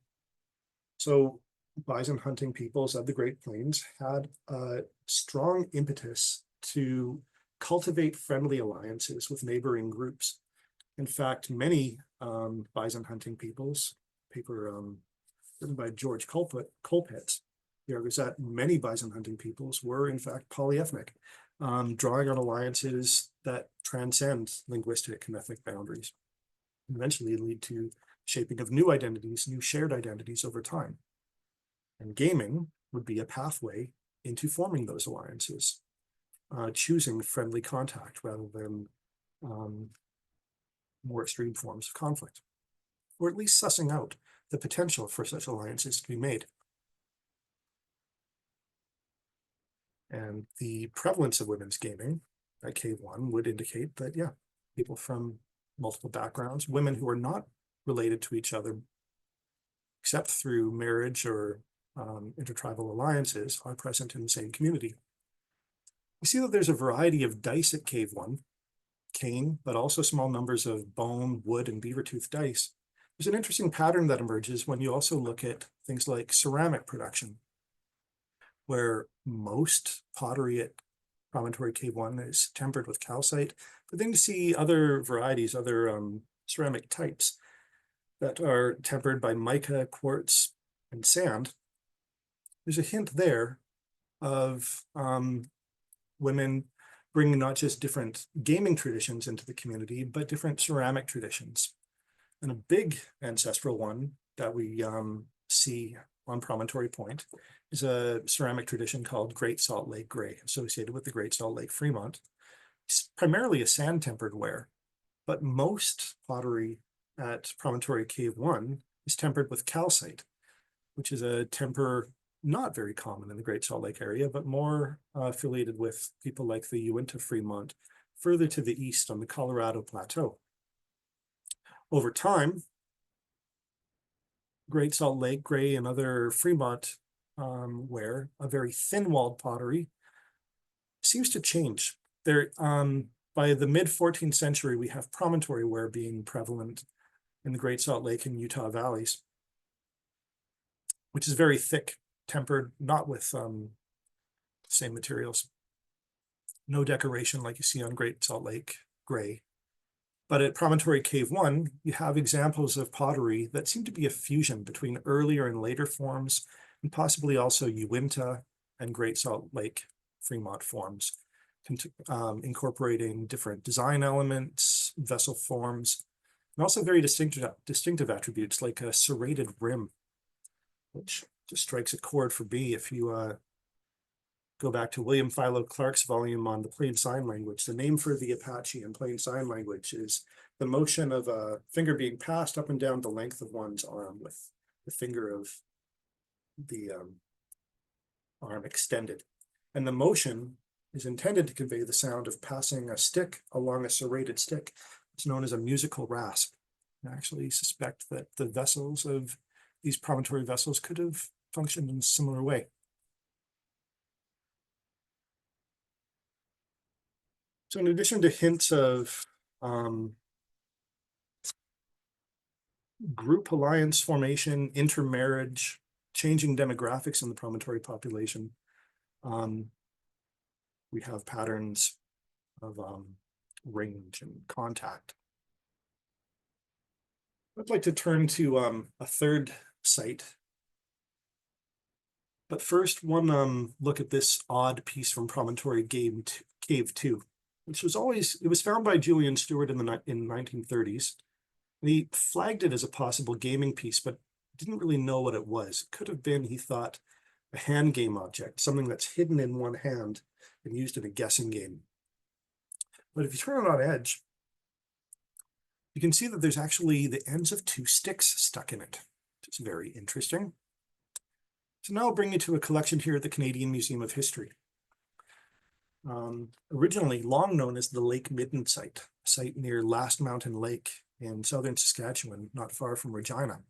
So bison hunting peoples of the Great Plains had a strong impetus to cultivate friendly alliances with neighboring groups. In fact, many bison hunting peoples, paper written by George Colpitts, he argues that many bison hunting peoples were in fact polyethnic, drawing on alliances that transcend linguistic and ethnic boundaries, and eventually lead to shaping of new identities, new shared identities over time. And gaming would be a pathway into forming those alliances, choosing friendly contact rather than more extreme forms of conflict, or at least sussing out the potential for such alliances to be made. And the prevalence of women's gaming at Cave 1 would indicate that, yeah, people from multiple backgrounds, women who are not related to each other except through marriage or intertribal alliances, are present in the same community. We see that there's a variety of dice at Cave 1, cane, but also small numbers of bone, wood, and beaver tooth dice. There's an interesting pattern that emerges when you also look at things like ceramic production, where most pottery at Promontory Cave 1 is tempered with calcite, but then you see other varieties, other ceramic types that are tempered by mica, quartz, and sand. There's a hint there of women bringing not just different gaming traditions into the community, but different ceramic traditions. And a big ancestral one that we see on Promontory Point is a ceramic tradition called Great Salt Lake Gray, associated with the Great Salt Lake Fremont. It's primarily a sand-tempered ware, but most pottery at Promontory Cave 1 is tempered with calcite, which is a temper not very common in the Great Salt Lake area, but more affiliated with people like the Uinta Fremont further to the east on the Colorado Plateau. Over time, Great Salt Lake Gray and other Fremont ware, a very thin-walled pottery, seems to change. There, by the mid-14th century, we have promontory ware being prevalent in the Great Salt Lake and Utah valleys, which is very thick, tempered, not with same materials. No decoration like you see on Great Salt Lake Gray. But at Promontory Cave 1, you have examples of pottery that seem to be a fusion between earlier and later forms, and possibly also Uinta and Great Salt Lake Fremont forms, incorporating different design elements, vessel forms, and also very distinctive attributes like a serrated rim, which just strikes a chord for me if you go back to William Philo Clark's volume on the plain sign language. The name for the Apache in plain sign language is the motion of a finger being passed up and down the length of one's arm with the finger of the arm extended. And the motion is intended to convey the sound of passing a stick along a serrated stick. It's known as a musical rasp. I actually suspect that the vessels of these promontory vessels could have functioned in a similar way. So in addition to hints of group alliance formation, intermarriage, changing demographics in the promontory population, we have patterns of range and contact. I'd like to turn to a third site. But first, one look at this odd piece from Promontory Cave 2, which was it was found by Julian Stewart in the 1930s. And he flagged it as a possible gaming piece, but didn't really know what it was. It could have been, he thought, a hand game object, something that's hidden in one hand and used in a guessing game. But if you turn it on edge, you can see that there's actually the ends of two sticks stuck in it, which is very interesting. So now I'll bring you to a collection here at the Canadian Museum of History. Originally long known as the Lake Midden site, a site near Last Mountain Lake in southern Saskatchewan, not far from Regina,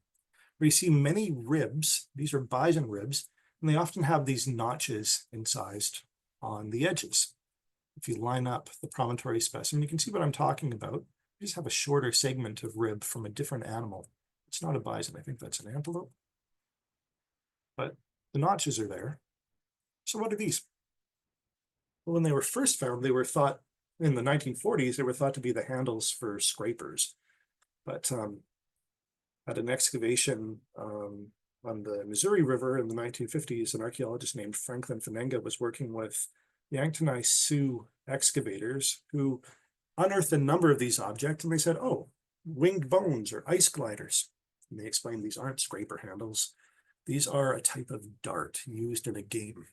where you see many ribs. These are bison ribs, and they often have these notches incised on the edges. If you line up the promontory specimen, you can see what I'm talking about. You just have a shorter segment of rib from a different animal. It's not a bison, I think that's an antelope. But the notches are there. So what are these? Well, when they were first found, they were thought, in the 1940s, they were thought to be the handles for scrapers. But at an excavation on the Missouri River in the 1950s, an archaeologist named Franklin Fenenga was working with Yanktonai Sioux excavators who unearthed a number of these objects, and they said, oh, winged bones or ice gliders. And they explained these aren't scraper handles. These are a type of dart used in a game,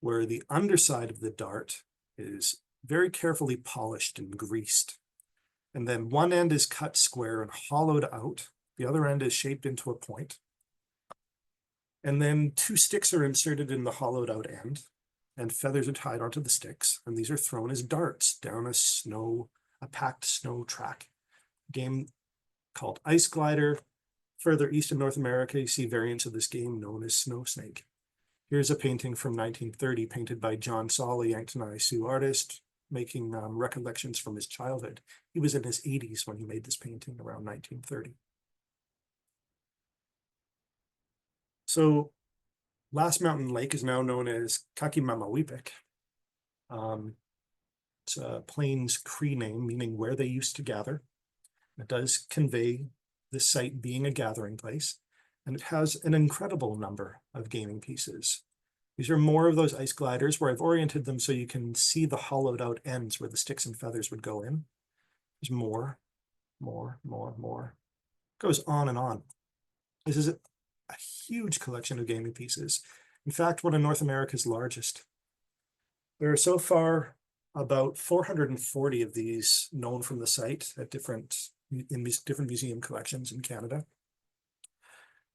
where the underside of the dart is very carefully polished and greased. And then one end is cut square and hollowed out. The other end is shaped into a point. And then two sticks are inserted in the hollowed out end, and feathers are tied onto the sticks. And these are thrown as darts down a packed snow track. Game called Ice Glider. Further east in North America, you see variants of this game known as Snow Snake. Here's a painting from 1930 painted by John Saul, a Yanktonai Sioux artist, making recollections from his childhood. He was in his 80s when he made this painting around 1930. So Last Mountain Lake is now known as Kakimamawipik. It's a Plains Cree name, meaning where they used to gather. It does convey the site being a gathering place, and it has an incredible number of gaming pieces. These are more of those ice gliders where I've oriented them so you can see the hollowed out ends where the sticks and feathers would go in. There's more. Goes on and on. This is a huge collection of gaming pieces. In fact, one of North America's largest. There are so far about 440 of these known from the site at different museum collections in Canada.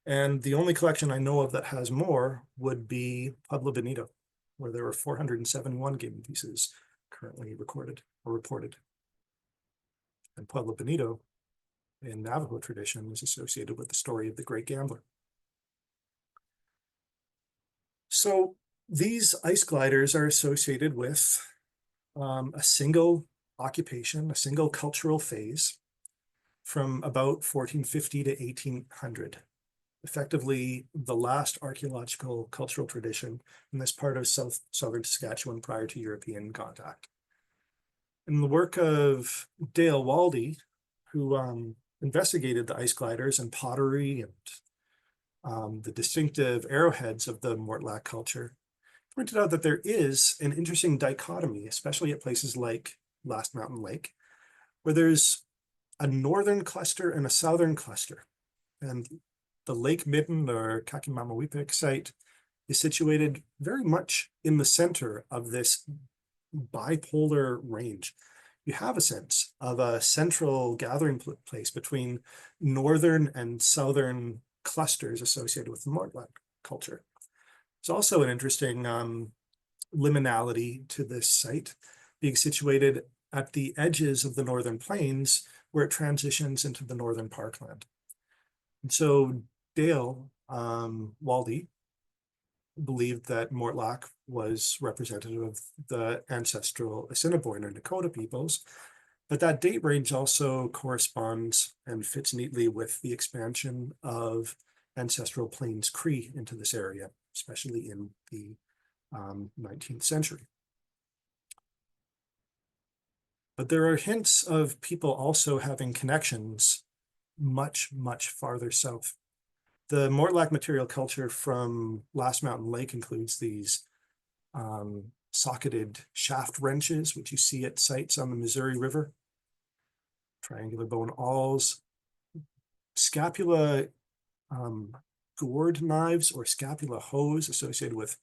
And the only collection I know of that has more would be Pueblo Bonito, where there are 471 gaming pieces currently recorded or reported. And Pueblo Bonito in Navajo tradition is associated with the story of the great gambler. So these ice gliders are associated with a single occupation, a single cultural phase from about 1450 to 1800. Effectively the last archaeological cultural tradition in this part of southern Saskatchewan prior to European contact. In the work of Dale Waldy, who investigated the ice gliders and pottery and the distinctive arrowheads of the Mortlach culture, pointed out that there is an interesting dichotomy, especially at places like Last Mountain Lake, where there's a northern cluster and a southern cluster. And the Lake Midden or Kakimamawipik site is situated very much in the center of this bipolar range. You have a sense of a central gathering place between northern and southern clusters associated with the Mortlach culture. It's also an interesting liminality to this site, being situated at the edges of the northern plains where it transitions into the northern parkland. And so Dale Waldy believed that Mortlach was representative of the ancestral Assiniboine or Nakota peoples, but that date range also corresponds and fits neatly with the expansion of ancestral Plains Cree into this area, especially in the 19th century. But there are hints of people also having connections much, much farther south. The Mortlach material culture from Last Mountain Lake includes these socketed shaft wrenches, which you see at sites on the Missouri River, triangular bone awls, scapula gourd knives or scapula hoes associated with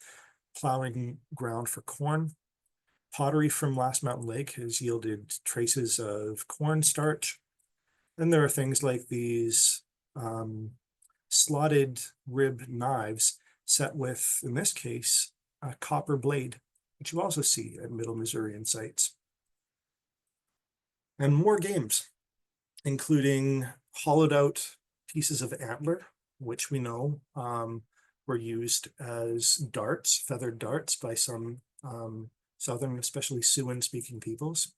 plowing ground for corn. Pottery from Last Mountain Lake has yielded traces of cornstarch. Then there are things like these slotted rib knives set with, in this case, a copper blade, which you also see at Middle Missourian sites. And more games, including hollowed out pieces of antler, which we know were used as darts, feathered darts by some southern, especially Siouan-speaking peoples.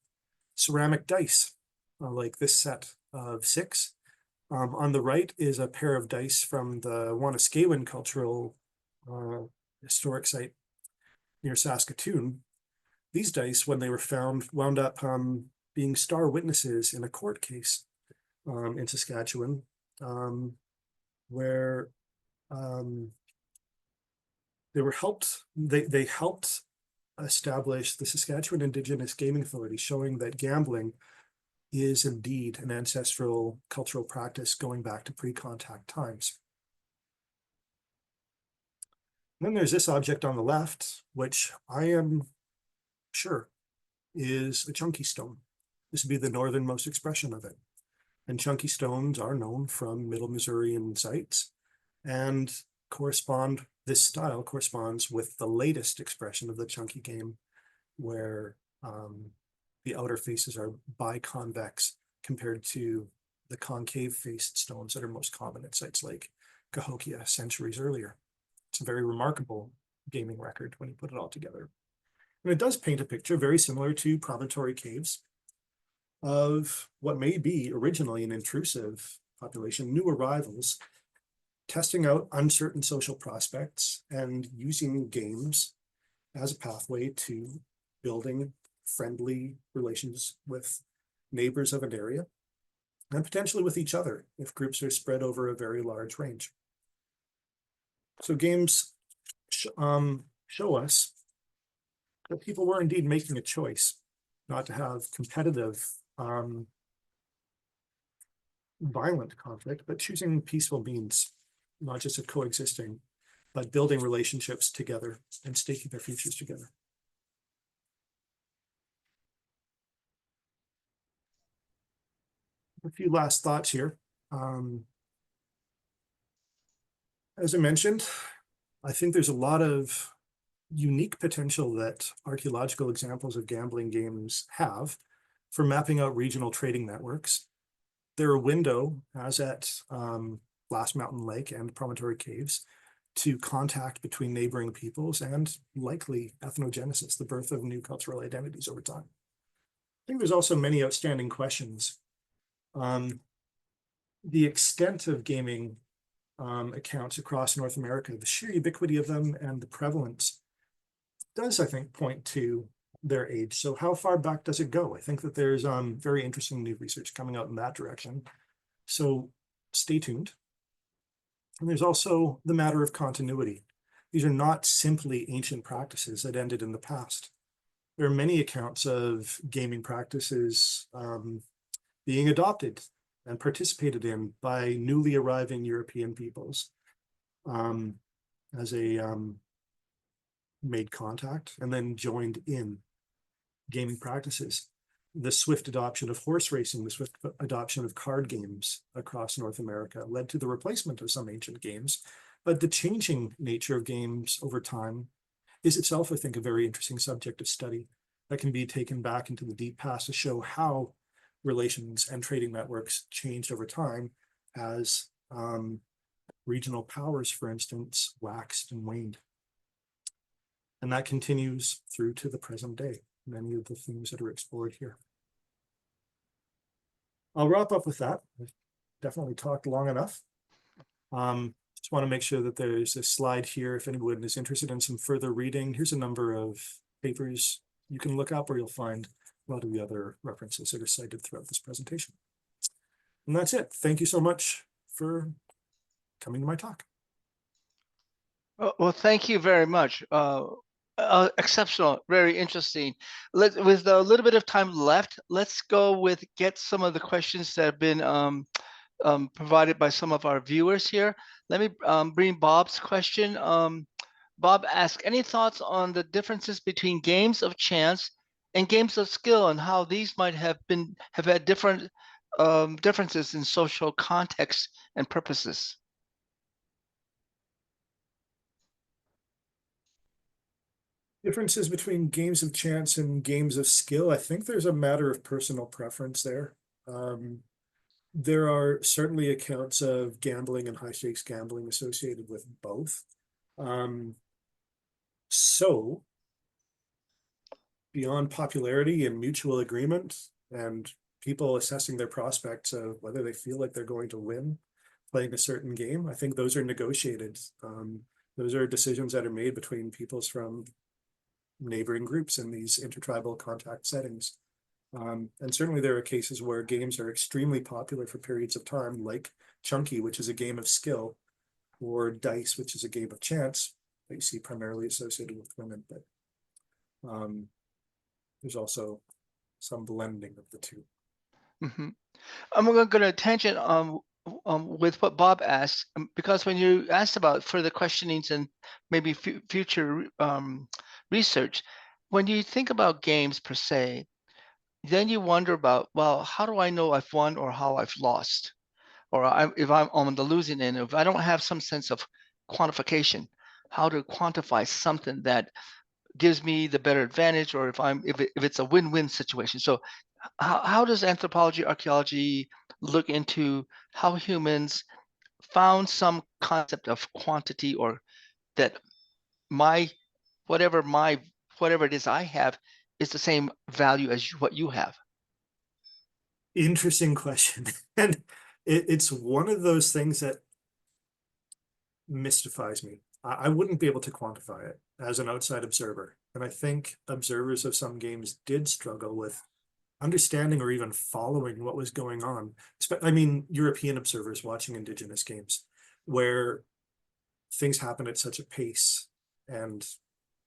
Ceramic dice, like this set of 6. On the right is a pair of dice from the Waniskewan cultural historic site near Saskatoon. These dice, when they were found, wound up being star witnesses in a court case in Saskatchewan where they helped establish the Saskatchewan Indigenous Gaming Authority, showing that gambling is indeed an ancestral cultural practice going back to pre-contact times. Then there's this object on the left, which I am sure is a chunky stone. This would be the northernmost expression of it. And chunky stones are known from Middle Missourian sites and this style corresponds with the latest expression of the chunky game, where the outer faces are biconvex compared to the concave faced stones that are most common at sites like Cahokia centuries earlier. It's a very remarkable gaming record when you put it all together. And it does paint a picture very similar to promontory caves of what may be originally an intrusive population, new arrivals, testing out uncertain social prospects and using games as a pathway to building friendly relations with neighbors of an area and potentially with each other if groups are spread over a very large range. So games show us that people were indeed making a choice not to have competitive, violent conflict, but choosing peaceful means, not just of coexisting, but building relationships together and staking their futures together. A few last thoughts here. As I mentioned, I think there's a lot of unique potential that archaeological examples of gambling games have for mapping out regional trading networks. They're a window, as at Last Mountain Lake and Promontory Caves, to contact between neighboring peoples and likely ethnogenesis, the birth of new cultural identities over time. I think there's also many outstanding questions. The extent of gaming accounts across North America, the sheer ubiquity of them and the prevalence does, I think, point to their age. So how far back does it go? I think that there's very interesting new research coming out in that direction. So stay tuned. And there's also the matter of continuity. These are not simply ancient practices that ended in the past. There are many accounts of gaming practices being adopted and participated in by newly arriving European peoples as they made contact and then joined in gaming practices. The swift adoption of horse racing, the swift adoption of card games across North America led to the replacement of some ancient games, but the changing nature of games over time is itself, I think, a very interesting subject of study that can be taken back into the deep past to show how relations and trading networks changed over time as regional powers, for instance, waxed and waned. And that continues through to the present day, many of the themes that are explored here. I'll wrap up with that. I've definitely talked long enough. Just want to make sure that there's a slide here if anyone is interested in some further reading. Here's a number of papers you can look up, or you'll find a lot of the other references that are cited throughout this presentation. And that's it. Thank you so much for coming to my talk. Well, thank you very much. Exceptional, very interesting. With a little bit of time left, let's get some of the questions that have been provided by some of our viewers here. Let me bring Bob's question. Bob asked, any thoughts on the differences between games of chance and games of skill and how these might have had different differences in social context and purposes? Differences between games of chance and games of skill. I think there's a matter of personal preference there. There are certainly accounts of gambling and high stakes gambling associated with both. So beyond popularity and mutual agreement and people assessing their prospects of whether they feel like they're going to win playing a certain game, I think those are negotiated. Those are decisions that are made between peoples from neighboring groups in these intertribal contact settings. And certainly there are cases where games are extremely popular for periods of time, like chunky, which is a game of skill, or dice, which is a game of chance that you see primarily associated with women. But there's also some blending of the two. Mm-hmm. I'm going to tangent with what Bob asked, because when you asked about further questionings and maybe future research, when you think about games per se, then you wonder about, well, how do I know I've won or how I've lost? Or if I'm on the losing end, if I don't have some sense of quantification, how to quantify something that gives me the better advantage, or if it's a win-win situation. So how does anthropology, archaeology look into how humans found some concept of quantity, or that whatever it is I have is the same value as what you have? Interesting question. And it's one of those things that mystifies me. I wouldn't be able to quantify it as an outside observer. And I think observers of some games did struggle with understanding or even following what was going on. I mean, European observers watching indigenous games where things happen at such a pace and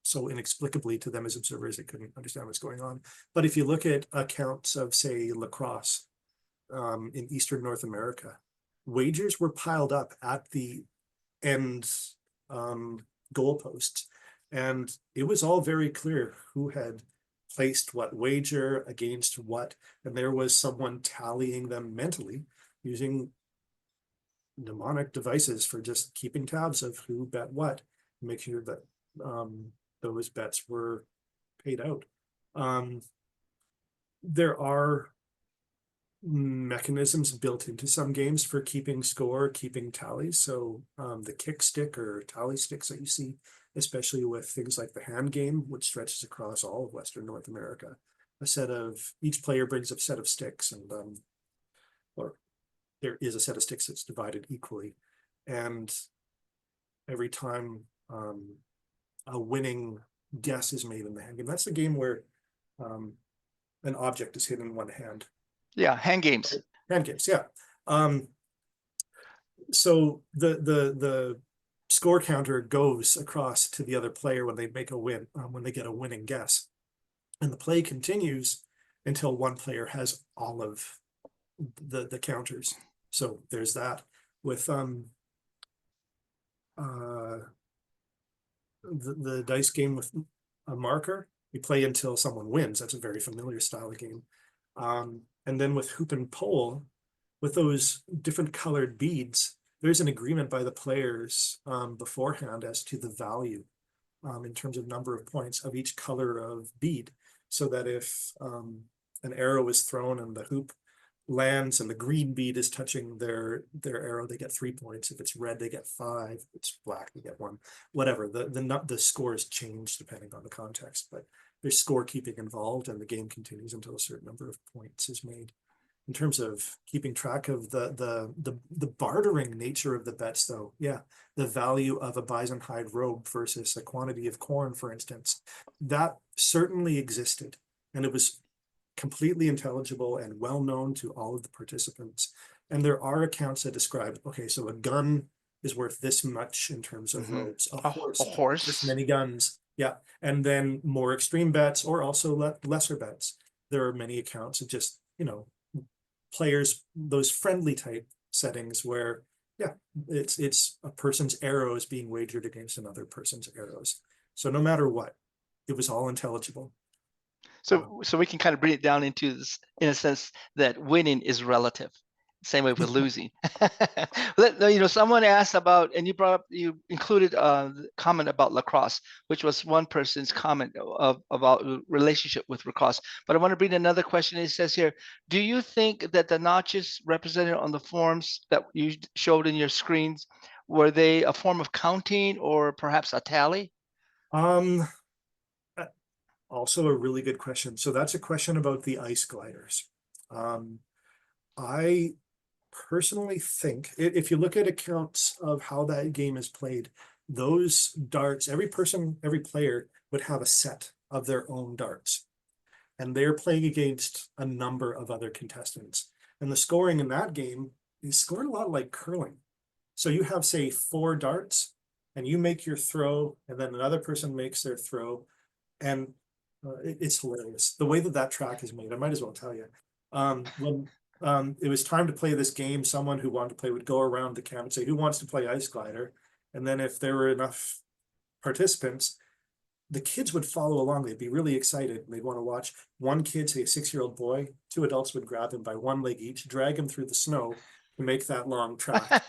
so inexplicably to them as observers, they couldn't understand what's going on. But if you look at accounts of, say, lacrosse in Eastern North America, wagers were piled up at the end goalposts, and it was all very clear who had placed what wager against what, and there was someone tallying them mentally using mnemonic devices for just keeping tabs of who bet what, make sure that those bets were paid out. There are mechanisms built into some games for keeping score, keeping tallies. So the kick stick or tally sticks that you see, especially with things like the hand game, which stretches across all of Western North America. Each player brings a set of sticks, and or there is a set of sticks that's divided equally. And every time a winning guess is made in the hand game, that's the game where an object is hit in one hand. Yeah, hand games. Hand games, yeah. So the score counter goes across to the other player when they make a win, when they get a winning guess, and the play continues until one player has all of the counters. So there's that. With the dice game with a marker, you play until someone wins. That's a very familiar style of game. And then with hoop and pole, with those different colored beads, there's an agreement by the players beforehand as to the value in terms of number of points of each color of bead, so that if an arrow is thrown and the hoop lands and the green bead is touching their arrow, they get 3 points. If it's red, they get 5. If it's black, they get 1. Whatever. The scores change depending on the context, but there's scorekeeping involved, and the game continues until a certain number of points is made. In terms of keeping track of the bartering nature of the bets, though, yeah, the value of a bison hide robe versus a quantity of corn, for instance, that certainly existed, and it was completely intelligible and well known to all of the participants. And there are accounts that describe, okay, so a gun is worth this much in terms of robes. A horse, this many guns. Yeah. And then more extreme bets, or also lesser bets. There are many accounts of just, players, those friendly type settings where, yeah, it's a person's arrows being wagered against another person's arrows. So no matter what, it was all intelligible. So we can kind of bring it down into this, in a sense, that winning is relative. Same way with losing. Someone asked about, and you included a comment about lacrosse, which was one person's comment about relationship with lacrosse. But I want to bring another question. It says here, do you think that the notches represented on the forms that you showed in your screens, were they a form of counting or perhaps a tally? Also a really good question. So that's a question about the ice gliders. I personally think if you look at accounts of how that game is played, those darts, every player would have a set of their own darts, and they're playing against a number of other contestants. And the scoring in that game is scored a lot like curling. So you have, say, 4 darts, and you make your throw, and then another person makes their throw, and it's hilarious. The way that that track is made, I might as well tell you. When it was time to play this game, someone who wanted to play would go around the camp and say, who wants to play ice glider? And then if there were enough participants, the kids would follow along. They'd be really excited. And they'd want to watch one kid, say a 6-year-old boy, 2 adults would grab him by one leg each, drag him through the snow to make that long track.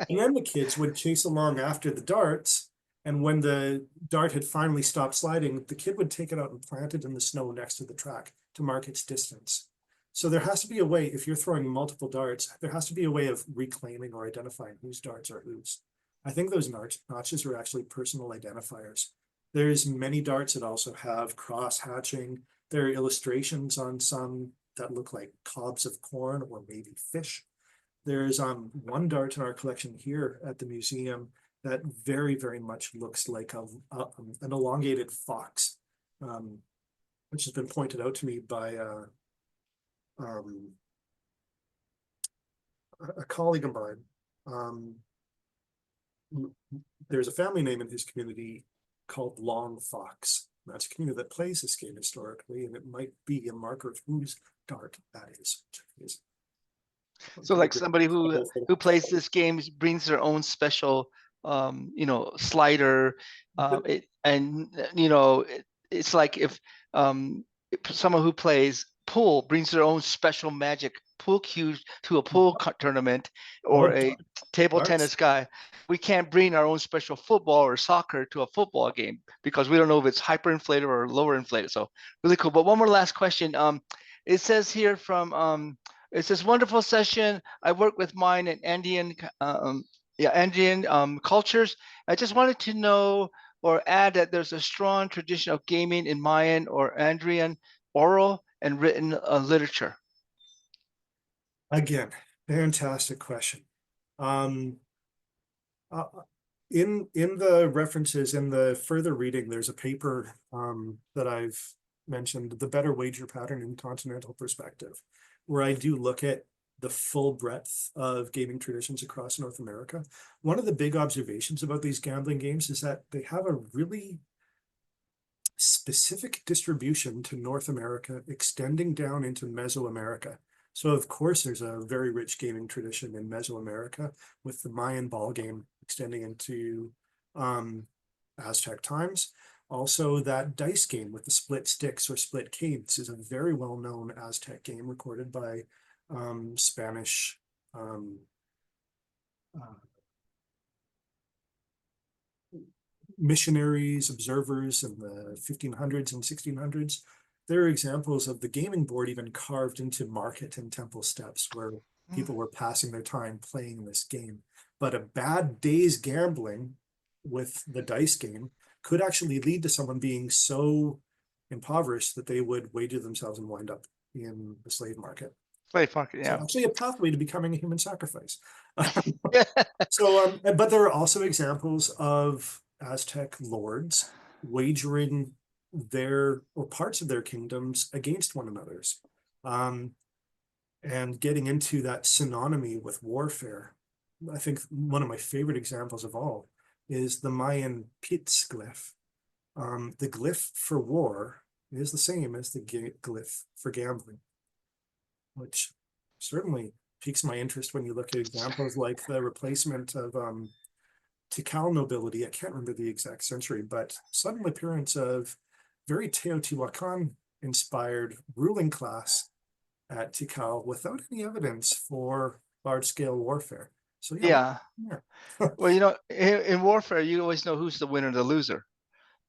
And then the kids would chase along after the darts. And when the dart had finally stopped sliding, the kid would take it out and plant it in the snow next to the track to mark its distance. So there has to be a way, if you're throwing multiple darts, there has to be a way of reclaiming or identifying whose darts are whose. I think those notches are actually personal identifiers. There's many darts that also have cross hatching. There are illustrations on some that look like cobs of corn or maybe fish. There's one dart in our collection here at the museum that very, very much looks like an elongated fox, which has been pointed out to me by a colleague of mine. There's a family name in his community called Long Fox. That's a community that plays this game historically, and it might be a marker of whose dart that is. So like somebody who plays this game brings their own special slider, it's like if someone who plays pool brings their own special magic pool cue to a pool tournament, or a table tennis guy. We can't bring our own special football or soccer to a football game because we don't know if it's hyperinflated or lower inflated. So really cool. But one more last question. It says here from it says, wonderful session. I work with Mayan and Andean cultures. I just wanted to know or add that there's a strong tradition of gaming in Mayan or Andean oral and written literature. Again, fantastic question. In the references, in the further reading, there's a paper that I've mentioned, The Better Wager Pattern in Continental Perspective, where I do look at the full breadth of gaming traditions across North America. One of the big observations about these gambling games is that they have a really specific distribution to North America, extending down into Mesoamerica. So of course, there's a very rich gaming tradition in Mesoamerica, with the Mayan ball game extending into Aztec times. Also, that dice game with the split sticks or split caves is a very well-known Aztec game recorded by Spanish missionaries, observers in the 1500s and 1600s. There are examples of the gaming board even carved into market and temple steps where people were passing their time playing this game. But a bad day's gambling with the dice game could actually lead to someone being so impoverished that they would wager themselves and wind up in the slave market. Slave market, yeah. So actually a pathway to becoming a human sacrifice. But there are also examples of Aztec lords wagering their or parts of their kingdoms against one another's, and getting into that synonymy with warfare. I think one of my favorite examples of all is the Mayan Pitz glyph. The glyph for war is the same as the glyph for gambling, which certainly piques my interest when you look at examples like the replacement of Tikal nobility. I can't remember the exact century, but sudden appearance of very Teotihuacan inspired ruling class at Tikal without any evidence for large scale warfare. So yeah. Well, in warfare, you always know who's the winner and the loser.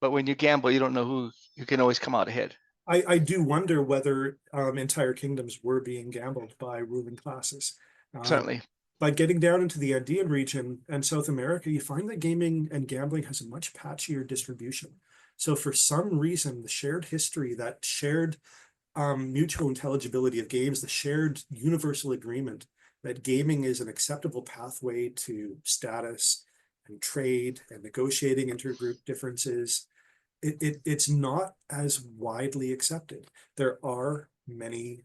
But when you gamble, you don't know who can always come out ahead. I do wonder whether entire kingdoms were being gambled by ruling classes. Certainly. By getting down into the Andean region and South America, you find that gaming and gambling has a much patchier distribution. So for some reason, the shared history, that shared mutual intelligibility of games, the shared universal agreement that gaming is an acceptable pathway to status and trade and negotiating intergroup differences, it's not as widely accepted. There are many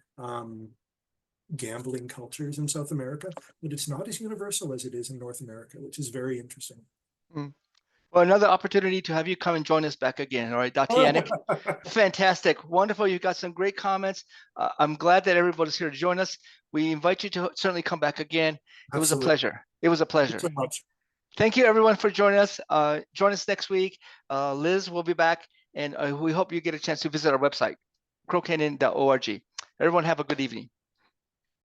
gambling cultures in South America, but it's not as universal as it is in North America, which is very interesting. Well, another opportunity to have you come and join us back again. All right, Dr. Yanicki. Fantastic. Wonderful. You've got some great comments. I'm glad that everybody's here to join us. We invite you to certainly come back again. It was a pleasure. It was a pleasure. Thank you so much. Thank you, everyone, for joining us. Join us next week. Liz will be back, and we hope you get a chance to visit our website, crocanon.org. Everyone have a good evening.